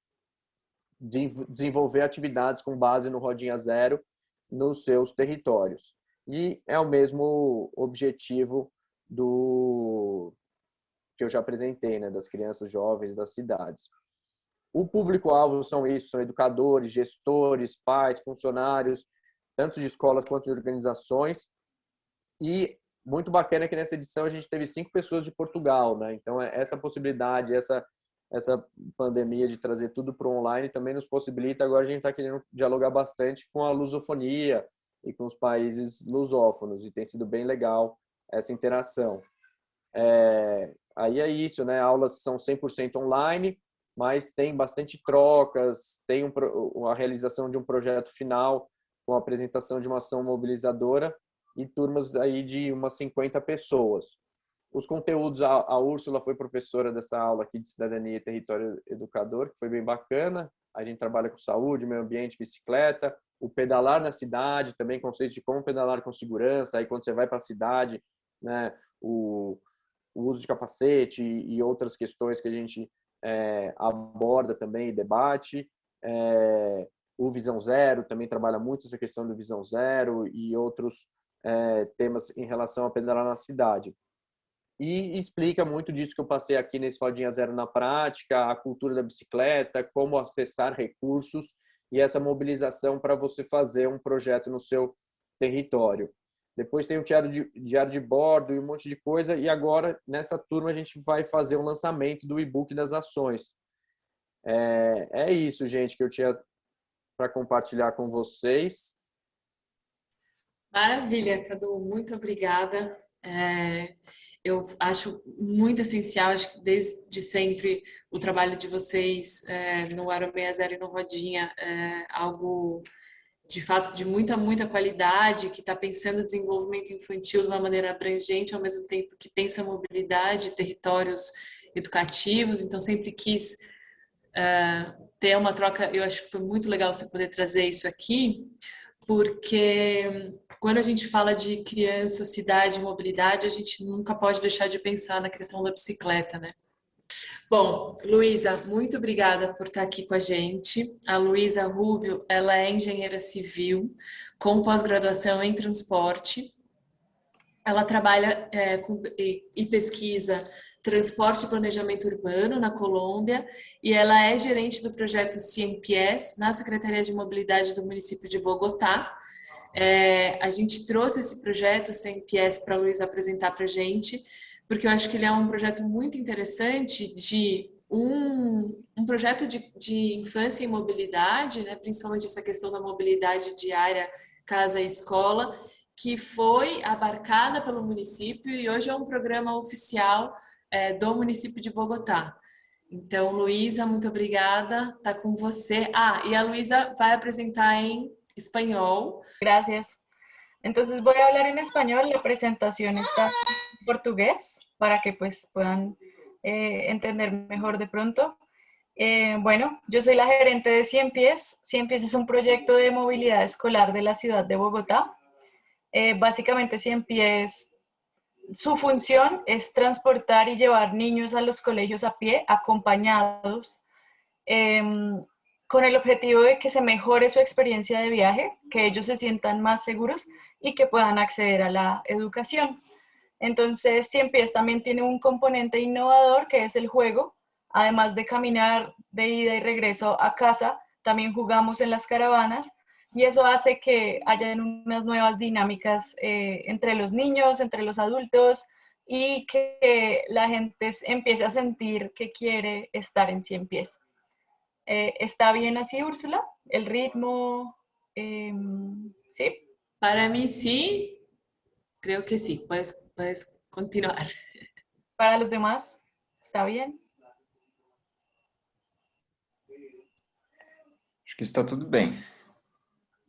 desenvolver atividades com base no Rodinha Zero nos seus territórios. E é o mesmo objetivo do que eu já apresentei, né, das crianças, jovens, das cidades. O público-alvo são isso, são educadores, gestores, pais, funcionários, tanto de escolas quanto de organizações. E muito bacana que nessa edição a gente teve 5 pessoas de Portugal, né? Então essa possibilidade, essa pandemia de trazer tudo para o online também nos possibilita. Agora a gente está querendo dialogar bastante com a lusofonia e com os países lusófonos, e tem sido bem legal essa interação. Aí é isso, né? Aulas são 100% online, mas tem bastante trocas, tem a realização de um projeto final com a apresentação de uma ação mobilizadora e turmas aí de umas 50 pessoas. Os conteúdos, a Úrsula foi professora dessa aula aqui de Cidadania e Território Educador, que foi bem bacana. A gente trabalha com saúde, meio ambiente, bicicleta, o pedalar na cidade, também conceitos de como pedalar com segurança, aí quando você vai para a cidade, né, o uso de capacete e outras questões que a gente aborda também e debate. O Visão Zero também trabalha muito essa questão do Visão Zero e outros temas em relação a pedalar na cidade. E explica muito disso que eu passei aqui nesse Rodinha Zero na prática, a cultura da bicicleta, como acessar recursos e essa mobilização para você fazer um projeto no seu território. Depois tem o diário de bordo e um monte de coisa. E agora, nessa turma, a gente vai fazer o lançamento do e-book das ações. É isso, gente, que eu tinha para compartilhar com vocês. Maravilha, Cadu, muito obrigada. Eu acho muito essencial, acho que desde sempre o trabalho de vocês no Aro 60 e no Rodinha é algo de fato de muita qualidade, que está pensando o desenvolvimento infantil de uma maneira abrangente, ao mesmo tempo que pensa a mobilidade, territórios educativos. Então sempre quis ter uma troca. Eu acho que foi muito legal você poder trazer isso aqui, porque quando a gente fala de criança, cidade, mobilidade, a gente nunca pode deixar de pensar na questão da bicicleta, né? Bom, Luísa, muito obrigada por estar aqui com a gente. A Luísa Rubio, ela é engenheira civil com pós-graduação em transporte. Ela trabalha e pesquisa transporte e planejamento urbano na Colômbia e ela é gerente do projeto CMPS na Secretaria de Mobilidade do município de Bogotá. A gente trouxe esse projeto CMPS para a Luísa apresentar para a gente, porque eu acho que ele é um projeto muito interessante de um projeto de infância e mobilidade, né, principalmente essa questão da mobilidade diária, casa e escola, que foi abarcada pelo município e hoje é um programa oficial do município de Bogotá. Então, Luísa, muito obrigada, tá com você. E a Luísa vai apresentar em espanhol. Gracias. Entonces voy a hablar en español, la presentación está en portugués para que pues puedan entender mejor de pronto. Bueno, yo soy la gerente de 100 Pies. 100 Pies es un proyecto de movilidad escolar de la ciudad de Bogotá. Básicamente 100 Pies, su función es transportar y llevar niños a los colegios a pie, acompañados, con el objetivo de que se mejore su experiencia de viaje, que ellos se sientan más seguros y que puedan acceder a la educación. Entonces, 100 Pies también tiene un componente innovador que es el juego. Además de caminar de ida y regreso a casa, también jugamos en las caravanas y eso hace que hayan unas nuevas dinámicas entre los niños, entre los adultos y que la gente empiece a sentir que quiere estar en 100 Pies. ¿Está bien así, Úrsula? ¿El ritmo? ¿Sí? Para mí sí, creo que sí, puedes continuar. ¿Para los demás? ¿Está bien? Acho que está tudo bem.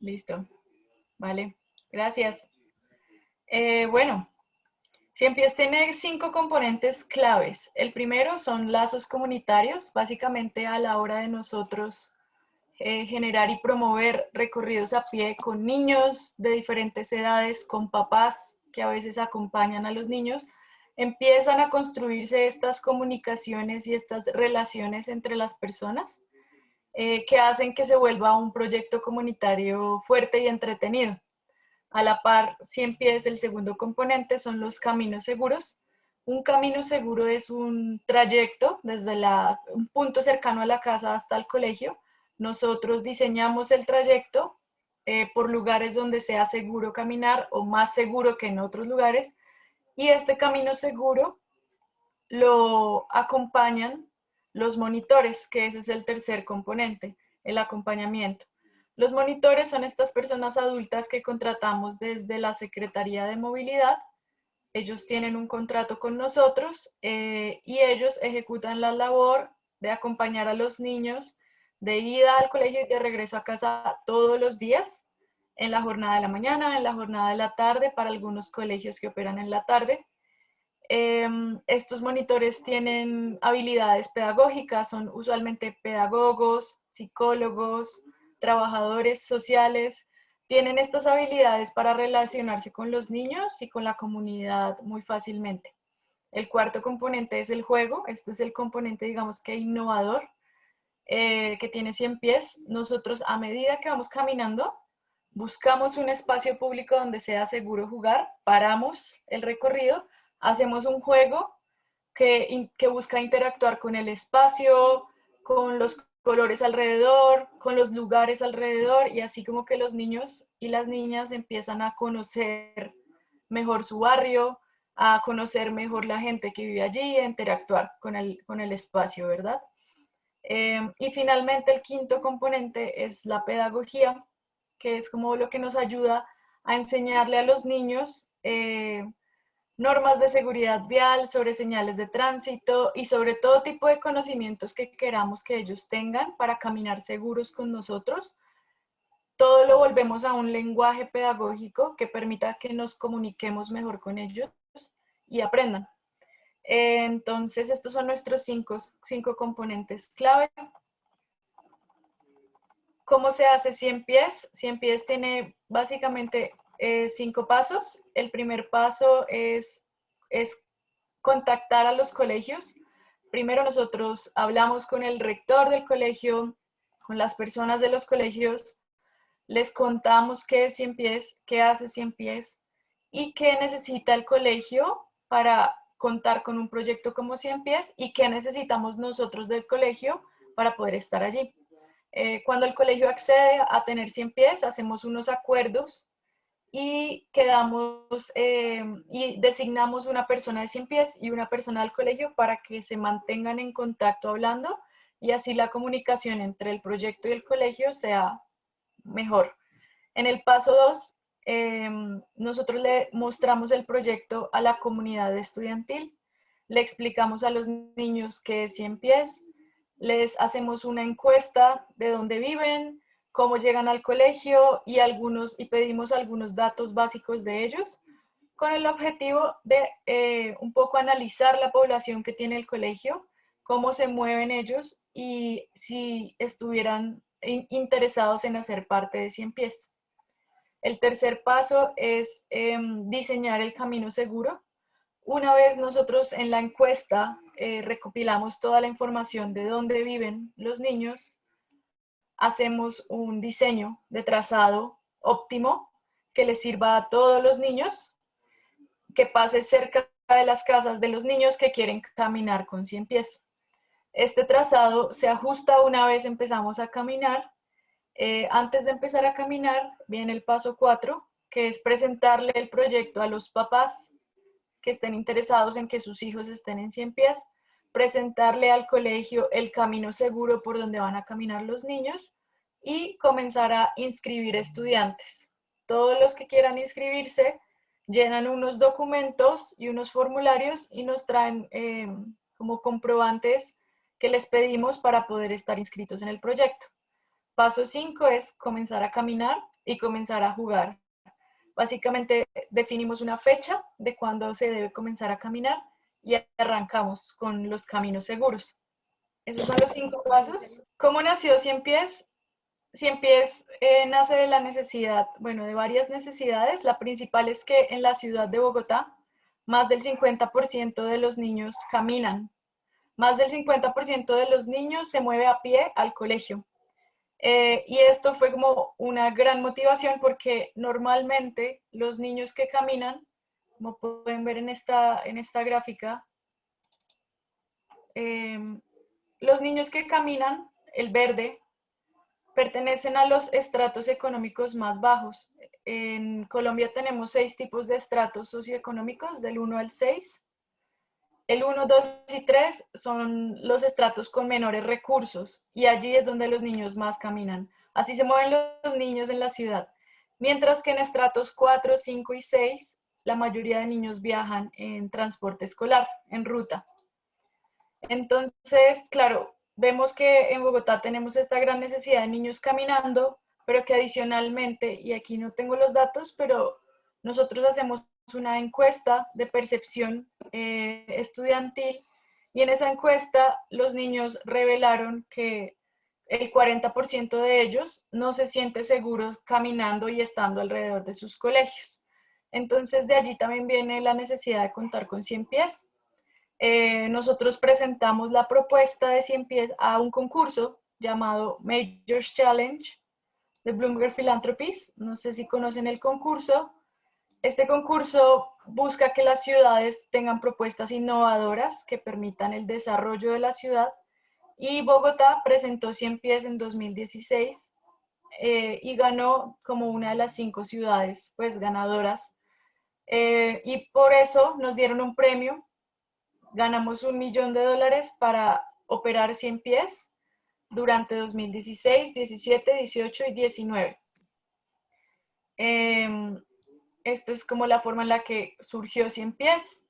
Listo. Vale. Gracias. Bueno, Cien Pies tiene 5 componentes claves. El primero son lazos comunitarios, básicamente a la hora de nosotros generar y promover recorridos a pie con niños de diferentes edades, con papás que a veces acompañan a los niños, empiezan a construirse estas comunicaciones y estas relaciones entre las personas que hacen que se vuelva un proyecto comunitario fuerte y entretenido. A la par, Cien Pies, el segundo componente son los caminos seguros. Un camino seguro es un trayecto desde un punto cercano a la casa hasta el colegio. Nosotros diseñamos el trayecto por lugares donde sea seguro caminar o más seguro que en otros lugares. Y este camino seguro lo acompañan los monitores, que ese es el tercer componente, el acompañamiento. Los monitores son estas personas adultas que contratamos desde la Secretaría de Movilidad. Ellos tienen un contrato con nosotros y ellos ejecutan la labor de acompañar a los niños de ida al colegio y de regreso a casa todos los días, en la jornada de la mañana, en la jornada de la tarde, para algunos colegios que operan en la tarde. Estos monitores tienen habilidades pedagógicas, son usualmente pedagogos, psicólogos, trabajadores sociales. Tienen estas habilidades para relacionarse con los niños y con la comunidad muy fácilmente. El cuarto componente es el juego. Este es el componente, digamos que innovador, que tiene Cien Pies. Nosotros, a medida que vamos caminando, buscamos un espacio público donde sea seguro jugar, paramos el recorrido, hacemos un juego que busca interactuar con el espacio, con los colores alrededor, con los lugares alrededor, y así como que los niños y las niñas empiezan a conocer mejor su barrio, a conocer mejor la gente que vive allí, a interactuar con el espacio, ¿verdad? Y finalmente el quinto componente es la pedagogía, que es como lo que nos ayuda a enseñarle a los niños normas de seguridad vial, sobre señales de tránsito y sobre todo tipo de conocimientos que queramos que ellos tengan para caminar seguros con nosotros. Todo lo volvemos a un lenguaje pedagógico que permita que nos comuniquemos mejor con ellos y aprendan. Entonces, estos son nuestros cinco componentes clave. ¿Cómo se hace Cien Pies? Cien Pies tiene básicamente 5 pasos. El primer paso es contactar a los colegios. Primero nosotros hablamos con el rector del colegio, con las personas de los colegios, les contamos qué es Cien Pies, qué hace Cien Pies y qué necesita el colegio para contar con un proyecto como Cien Pies y qué necesitamos nosotros del colegio para poder estar allí. Cuando el colegio accede a tener Cien Pies, hacemos unos acuerdos y quedamos y designamos una persona de Cien Pies y una persona del colegio para que se mantengan en contacto hablando y así la comunicación entre el proyecto y el colegio sea mejor. En el paso 2, nosotros le mostramos el proyecto a la comunidad estudiantil, le explicamos a los niños qué es Cien Pies, les hacemos una encuesta de dónde viven, cómo llegan al colegio y pedimos algunos datos básicos de ellos, con el objetivo de un poco analizar la población que tiene el colegio, cómo se mueven ellos y si estuvieran interesados en hacer parte de Cien Pies. El tercer paso es diseñar el camino seguro. Una vez nosotros en la encuesta recopilamos toda la información de dónde viven los niños, hacemos un diseño de trazado óptimo que les sirva a todos los niños, que pase cerca de las casas de los niños que quieren caminar con Cien Pies. Este trazado se ajusta una vez empezamos a caminar. Antes de empezar a caminar, viene el paso 4, que es presentarle el proyecto a los papás que estén interesados en que sus hijos estén en Cien Pies, presentarle al colegio el camino seguro por donde van a caminar los niños y comenzar a inscribir estudiantes. Todos los que quieran inscribirse llenan unos documentos y unos formularios y nos traen como comprobantes que les pedimos para poder estar inscritos en el proyecto. Paso 5 es comenzar a caminar y comenzar a jugar. Básicamente definimos una fecha de cuándo se debe comenzar a caminar y arrancamos con los caminos seguros. Esos son los 5 pasos. ¿Cómo nació Cien Pies? Cien Pies nace de la necesidad, bueno, de varias necesidades. La principal es que en la ciudad de Bogotá, más del 50% de los niños caminan. Más del 50% de los niños se mueve a pie al colegio. Y esto fue como una gran motivación porque normalmente los niños que caminan, como pueden ver en esta gráfica, los niños que caminan, el verde, pertenecen a los estratos económicos más bajos. En Colombia tenemos 6 tipos de estratos socioeconómicos, del 1 al 6. El 1, 2 y 3 son los estratos con menores recursos y allí es donde los niños más caminan. Así se mueven los niños en la ciudad. Mientras que en estratos 4, 5 y 6, la mayoría de niños viajan en transporte escolar, en ruta. Entonces, claro, vemos que en Bogotá tenemos esta gran necesidad de niños caminando, pero que adicionalmente, y aquí no tengo los datos, pero nosotros hacemos una encuesta de percepción estudiantil y en esa encuesta los niños revelaron que el 40% de ellos no se siente seguros caminando y estando alrededor de sus colegios. Entonces de allí también viene la necesidad de contar con 100 pies. Nosotros presentamos la propuesta de 100 pies a un concurso llamado Majors Challenge de Bloomberg Philanthropies. No sé si conocen el concurso. Este concurso busca que las ciudades tengan propuestas innovadoras que permitan el desarrollo de la ciudad y Bogotá presentó 100 pies en 2016 y ganó como una de las 5 ciudades pues ganadoras y por eso nos dieron un premio. Ganamos $1 millón para operar 100 pies durante 2016, 17, 18 y 19. Esto es como la forma en la que surgió 100 pies.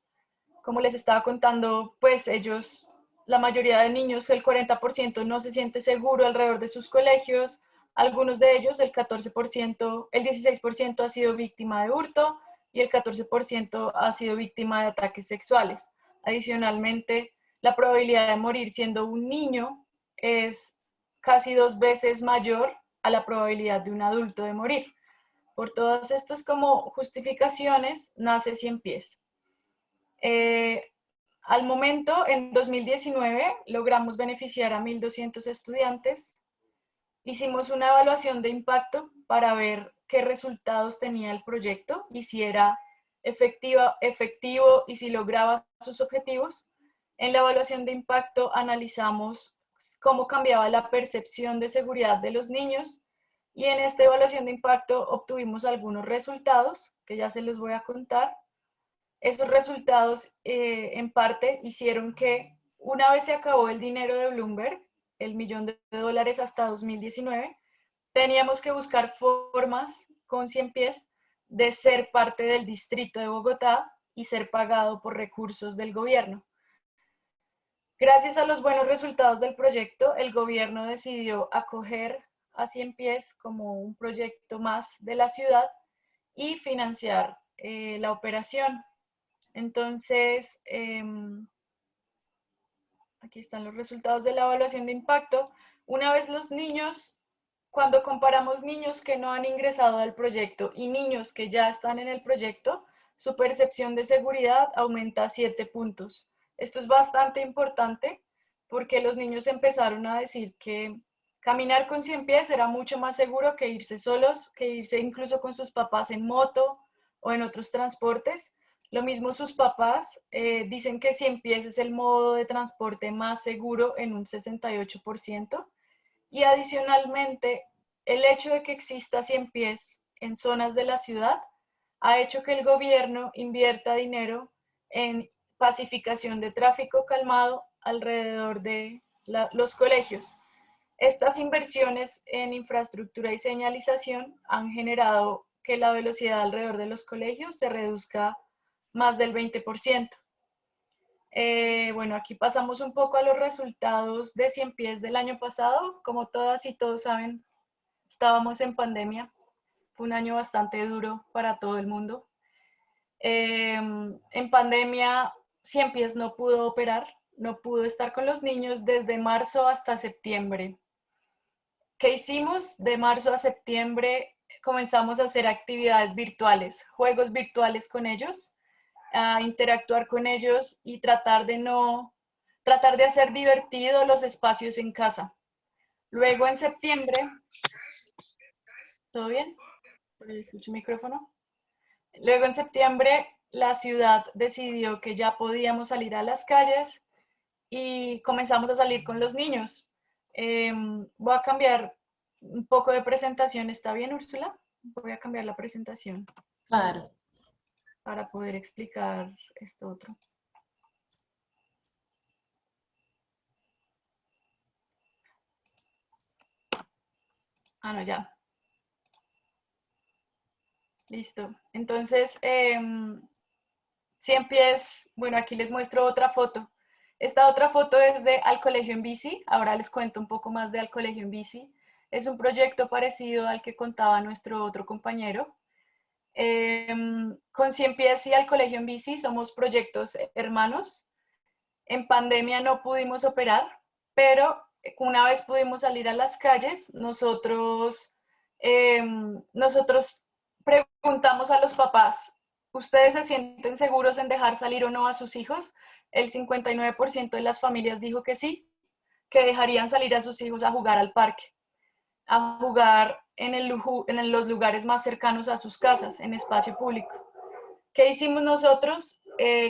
Como les estaba contando, pues ellos, la mayoría de niños, el 40% no se siente seguro alrededor de sus colegios. Algunos de ellos, el 14%, el 16% ha sido víctima de hurto y el 14% ha sido víctima de ataques sexuales. Adicionalmente, la probabilidad de morir siendo un niño es casi 2 veces mayor a la probabilidad de un adulto de morir. Por todas estas como justificaciones, nace 100 pies. Al momento, en 2019, logramos beneficiar a 1.200 estudiantes. Hicimos una evaluación de impacto para ver qué resultados tenía el proyecto y si era efectivo y si lograba sus objetivos. En la evaluación de impacto analizamos cómo cambiaba la percepción de seguridad de los niños y en esta evaluación de impacto obtuvimos algunos resultados que ya se los voy a contar. Esos resultados en parte hicieron que una vez se acabó el dinero de Bloomberg, el $1 millón hasta 2019, teníamos que buscar formas con 100 pies de ser parte del distrito de Bogotá y ser pagado por recursos del gobierno. Gracias a los buenos resultados del proyecto, el gobierno decidió acoger a 100 pies como un proyecto más de la ciudad y financiar la operación. Entonces, aquí están los resultados de la evaluación de impacto. Una vez los niños, cuando comparamos niños que no han ingresado al proyecto y niños que ya están en el proyecto, su percepción de seguridad aumenta a 7 puntos. Esto es bastante importante porque los niños empezaron a decir que caminar con 100 pies era mucho más seguro que irse solos, que irse incluso con sus papás en moto o en otros transportes. Lo mismo sus papás dicen que 100 pies es el modo de transporte más seguro en un 68%. Y adicionalmente, el hecho de que exista 100 pies en zonas de la ciudad ha hecho que el gobierno invierta dinero en pacificación de tráfico calmado alrededor de los colegios. Estas inversiones en infraestructura y señalización han generado que la velocidad alrededor de los colegios se reduzca más del 20%. Bueno, aquí pasamos un poco a los resultados de 100 pies del año pasado. Como todas y todos saben, estábamos en pandemia. fue un año bastante duro para todo el mundo. En pandemia, Cien Pies no pudo operar, no pudo estar con los niños desde marzo hasta septiembre. ¿Qué hicimos? De marzo a septiembre comenzamos a hacer actividades virtuales, juegos virtuales con ellos, a interactuar con ellos y tratar de hacer divertido los espacios en casa. Luego en septiembre, ¿todo bien? Por ahí escucho el micrófono. Luego en septiembre la ciudad decidió que ya podíamos salir a las calles y comenzamos a salir con los niños. Voy a cambiar un poco de presentación, ¿está bien, Úrsula? Voy a cambiar la presentación Claro. para poder explicar esto otro. Ah, no, ya. Listo. Entonces, Cien Pies, bueno, aquí les muestro otra foto. Esta otra foto es de Al Colegio en Bici. Ahora les cuento un poco más de Al Colegio en Bici. Es un proyecto parecido al que contaba nuestro otro compañero. Con Cien Pies y Al Colegio en Bici somos proyectos hermanos. En pandemia no pudimos operar, pero una vez pudimos salir a las calles, nosotros preguntamos a los papás, ¿ustedes se sienten seguros en dejar salir o no a sus hijos? El 59% de las familias dijo que sí, que dejarían salir a sus hijos a jugar al parque, a jugar en los lugares más cercanos a sus casas, en espacio público. ¿Qué hicimos nosotros?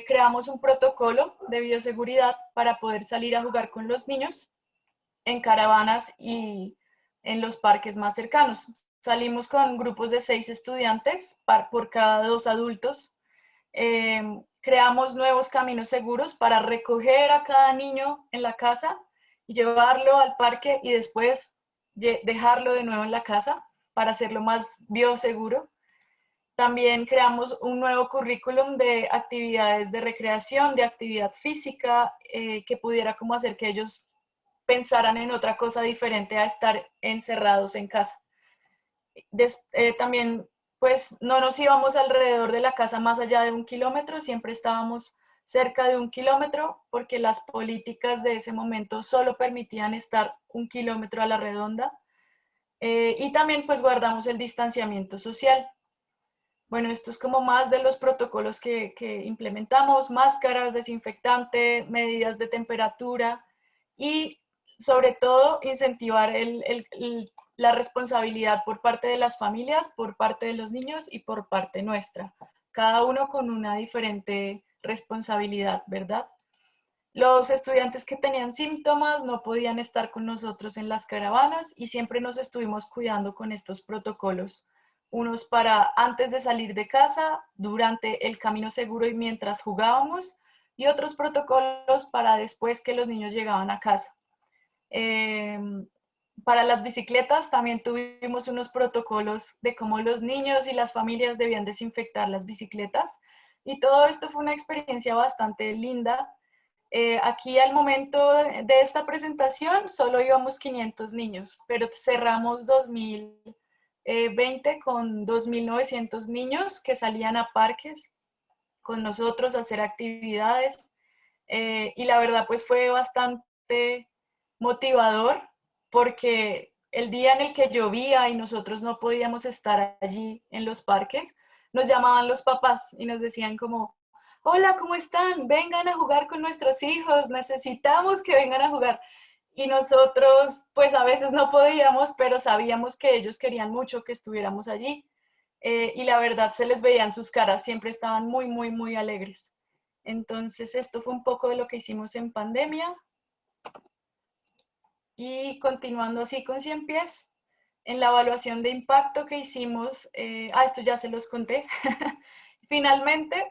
Creamos un protocolo de bioseguridad para poder salir a jugar con los niños en caravanas y en los parques más cercanos. Salimos con grupos de 6 estudiantes por cada 2 adultos. Creamos nuevos caminos seguros para recoger a cada niño en la casa y llevarlo al parque y después dejarlo de nuevo en la casa para hacerlo más bioseguro. También creamos un nuevo currículum de actividades de recreación, de actividad física, que pudiera como hacer que ellos pensaran en otra cosa diferente a estar encerrados en casa. También, pues, no nos íbamos alrededor de la casa más allá de 1 kilómetro, siempre estábamos cerca de 1 kilómetro, porque las políticas de ese momento solo permitían estar 1 kilómetro a la redonda. Y también, pues, guardamos el distanciamiento social. Bueno, esto es como más de los protocolos que implementamos: máscaras, desinfectante, medidas de temperatura y sobre todo incentivar la responsabilidad por parte de las familias, por parte de los niños y por parte nuestra. Cada uno con una diferente responsabilidad, ¿verdad? Los estudiantes que tenían síntomas no podían estar con nosotros en las caravanas y siempre nos estuvimos cuidando con estos protocolos. Unos para antes de salir de casa, durante el camino seguro y mientras jugábamos, y otros protocolos para después que los niños llegaban a casa. Para las bicicletas también tuvimos unos protocolos de cómo los niños y las familias debían desinfectar las bicicletas, y todo esto fue una experiencia bastante linda. Aquí al momento de esta presentación solo íbamos 500 niños, pero cerramos 2020 con 2.900 niños que salían a parques con nosotros a hacer actividades, y la verdad pues fue bastante motivador, porque el día en el que llovía y nosotros no podíamos estar allí en los parques, nos llamaban los papás y nos decían como: hola, ¿cómo están? Vengan a jugar con nuestros hijos, necesitamos que vengan a jugar. Y nosotros, pues a veces no podíamos, pero sabíamos que ellos querían mucho que estuviéramos allí. Y la verdad se les veía en sus caras, siempre estaban muy, muy, muy alegres. Entonces, esto fue un poco de lo que hicimos en pandemia. Y continuando así con Cien Pies, en la evaluación de impacto que hicimos, esto ya se los conté. Finalmente,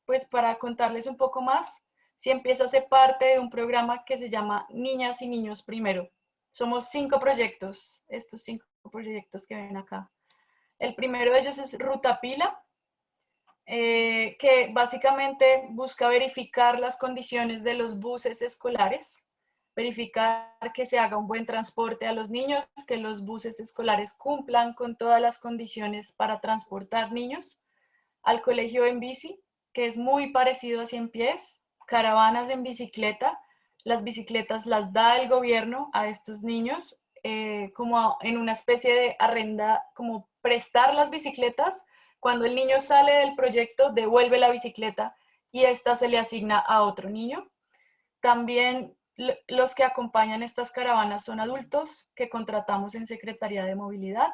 pues para contarles un poco más, Cien Pies hace parte de un programa que se llama Niñas y Niños Primero. Somos 5 proyectos, estos 5 proyectos que ven acá. El primero de ellos es Ruta Pila, que básicamente busca verificar las condiciones de los buses escolares. verificar que se haga un buen transporte a los niños, que los buses escolares cumplan con todas las condiciones para transportar niños, al colegio en bici, que es muy parecido a 100 pies, caravanas en bicicleta. Las bicicletas las da el gobierno a estos niños, como en una especie de arrenda, como prestar las bicicletas. Cuando el niño sale del proyecto, devuelve la bicicleta y esta se le asigna a otro niño. También los que acompañan estas caravanas son adultos que contratamos en Secretaría de Movilidad.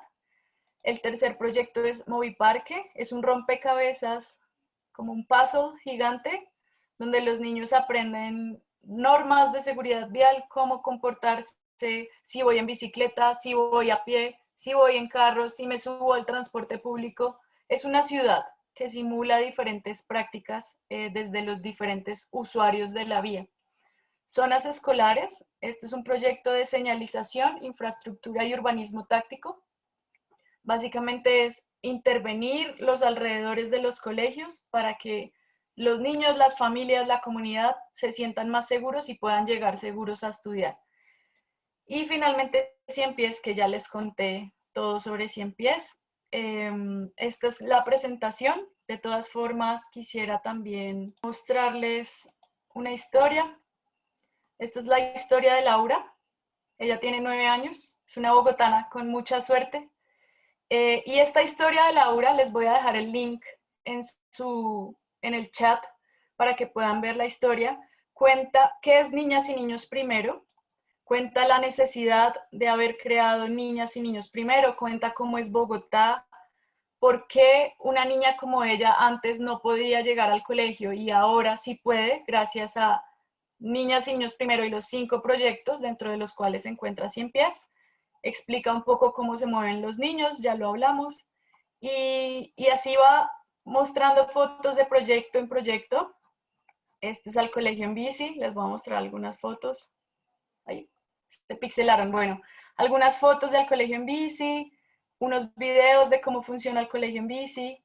El tercer proyecto es Moviparque, es un rompecabezas, como un puzzle gigante, donde los niños aprenden normas de seguridad vial, cómo comportarse, si voy en bicicleta, si voy a pie, si voy en carro, si me subo al transporte público. Es una ciudad que simula diferentes prácticas desde los diferentes usuarios de la vía. Zonas escolares, este es un proyecto de señalización, infraestructura y urbanismo táctico. Básicamente es intervenir los alrededores de los colegios para que los niños, las familias, la comunidad se sientan más seguros y puedan llegar seguros a estudiar. Y finalmente 100 pies, que ya les conté todo sobre 100 pies. Esta es la presentación. De todas formas, quisiera también mostrarles una historia. Esta es la historia de Laura. Ella tiene 9 años, es una bogotana con mucha suerte. Y esta historia de Laura, les voy a dejar el link en el chat para que puedan ver la historia. Cuenta qué es Niñas y Niños Primero, cuenta la necesidad de haber creado Niñas y Niños Primero, cuenta cómo es Bogotá, por qué una niña como ella antes no podía llegar al colegio y ahora sí puede, gracias a Niñas y Niños Primero y los 5 proyectos, dentro de los cuales se encuentra 100 pies. Explica un poco cómo se mueven los niños, ya lo hablamos, y así va mostrando fotos de proyecto en proyecto. Este es al colegio en bici, les voy a mostrar algunas fotos. Ahí, se pixelaron. Bueno, algunas fotos del colegio en bici, unos videos de cómo funciona el colegio en bici.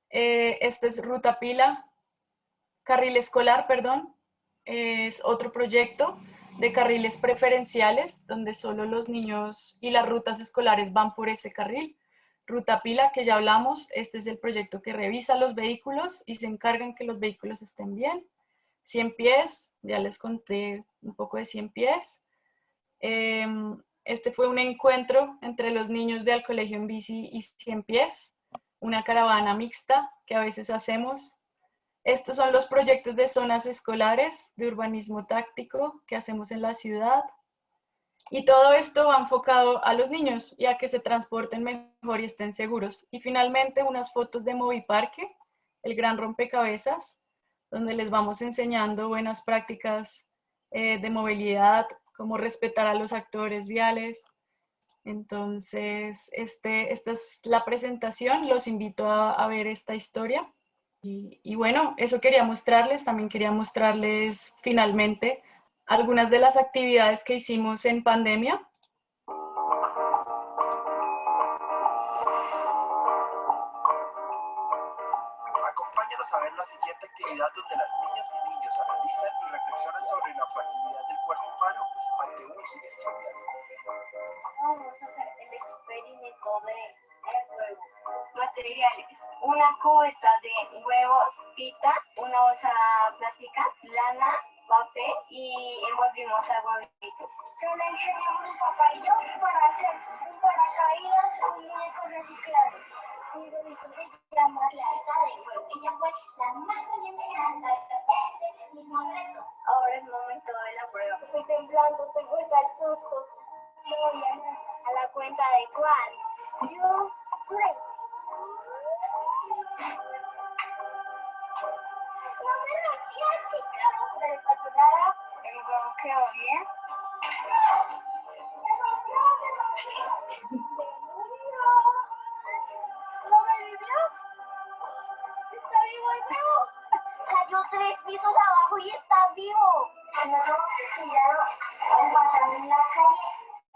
Este es Ruta Pila, carril escolar, perdón. Es otro proyecto de carriles preferenciales, donde solo los niños y las rutas escolares van por ese carril. Ruta Pila, que ya hablamos, este es el proyecto que revisa los vehículos y se encargan que los vehículos estén bien. 100 pies, ya les conté un poco de 100 pies. Este fue un encuentro entre los niños del colegio en bici y 100 pies, una caravana mixta que a veces hacemos. Estos son los proyectos de zonas escolares, de urbanismo táctico que hacemos en la ciudad. Y todo esto va enfocado a los niños y a que se transporten mejor y estén seguros. Y finalmente unas fotos de Moviparque, el gran rompecabezas, donde les vamos enseñando buenas prácticas de movilidad, cómo respetar a los actores viales. Entonces, esta es la presentación. Los invito a ver esta historia. Y bueno, eso quería mostrarles. También quería mostrarles finalmente algunas de las actividades que hicimos en pandemia. Acompáñanos a ver la siguiente actividad donde las niñas y niños analizan y reflexionan sobre la fragilidad del cuerpo humano ante un siniestro vial. Vamos a hacer el experimento de huevo. Materiales: una cubeta de huevos, pita, una bolsa plástica, lana, papel y envolvimos al huevito. Yo le ingeniamos un papagayo para hacer un paracaídas a un muñeco reciclado. Mi huevito se llama la hija de huevo. Ella fue la más valiente en andar este mismo reto. Ahora es momento de la prueba. Estoy temblando, tengo el susto. Voy a la cuenta de cuál. Yo, 3. No me rompía, chicas. Pero espatulada, el huevo quedó bien. ¿Sobrevivió? ¿Está vivo el huevo? Cayó 3 pisos abajo y está vivo. No, cuidado, pasaron en la calle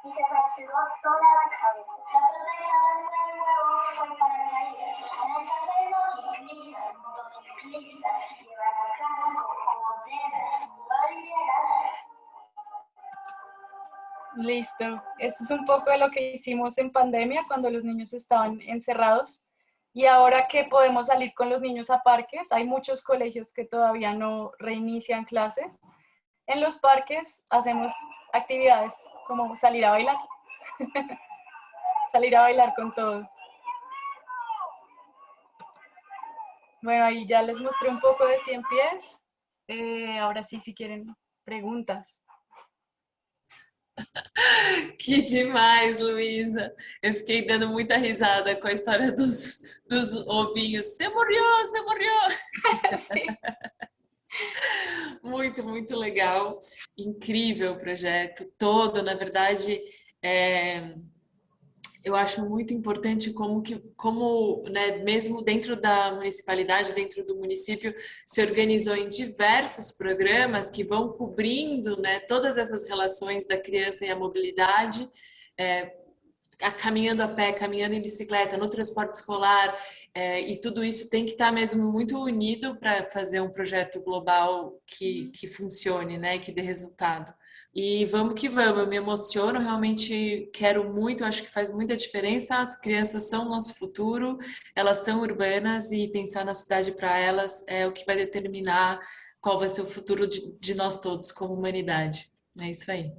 y se fracturó toda la cabeza. La sorpresa del huevo fue para el aire. Al saber los ciclistas llevan a casa como de barreras. Listo. Esto es un poco de lo que hicimos en pandemia cuando los niños estaban encerrados. Y ahora que podemos salir con los niños a parques, hay muchos colegios que todavía no reinician clases. En los parques hacemos actividades como salir a bailar, salir a bailar con todos. Bueno, ahí ya les mostré um pouco de 100 pies. Ahora sí, si quieren preguntas. Que demais, Luísa. Eu fiquei dando muita risada com a história dos ovinhos. Você morreu, você morreu. Muito, muito legal. Incrível o projeto todo. Na verdade, eu acho muito importante como, né, mesmo dentro da municipalidade, dentro do município, se organizou em diversos programas que vão cobrindo, né, todas essas relações da criança e a mobilidade, caminhando a pé, caminhando em bicicleta, no transporte escolar, e tudo isso tem que estar mesmo muito unido para fazer um projeto global que funcione, né, que dê resultado. E vamos que vamos, eu me emociono, realmente quero muito, acho que faz muita diferença. As crianças são o nosso futuro, elas são urbanas e pensar na cidade para elas é o que vai determinar qual vai ser o futuro de nós todos como humanidade. É isso aí.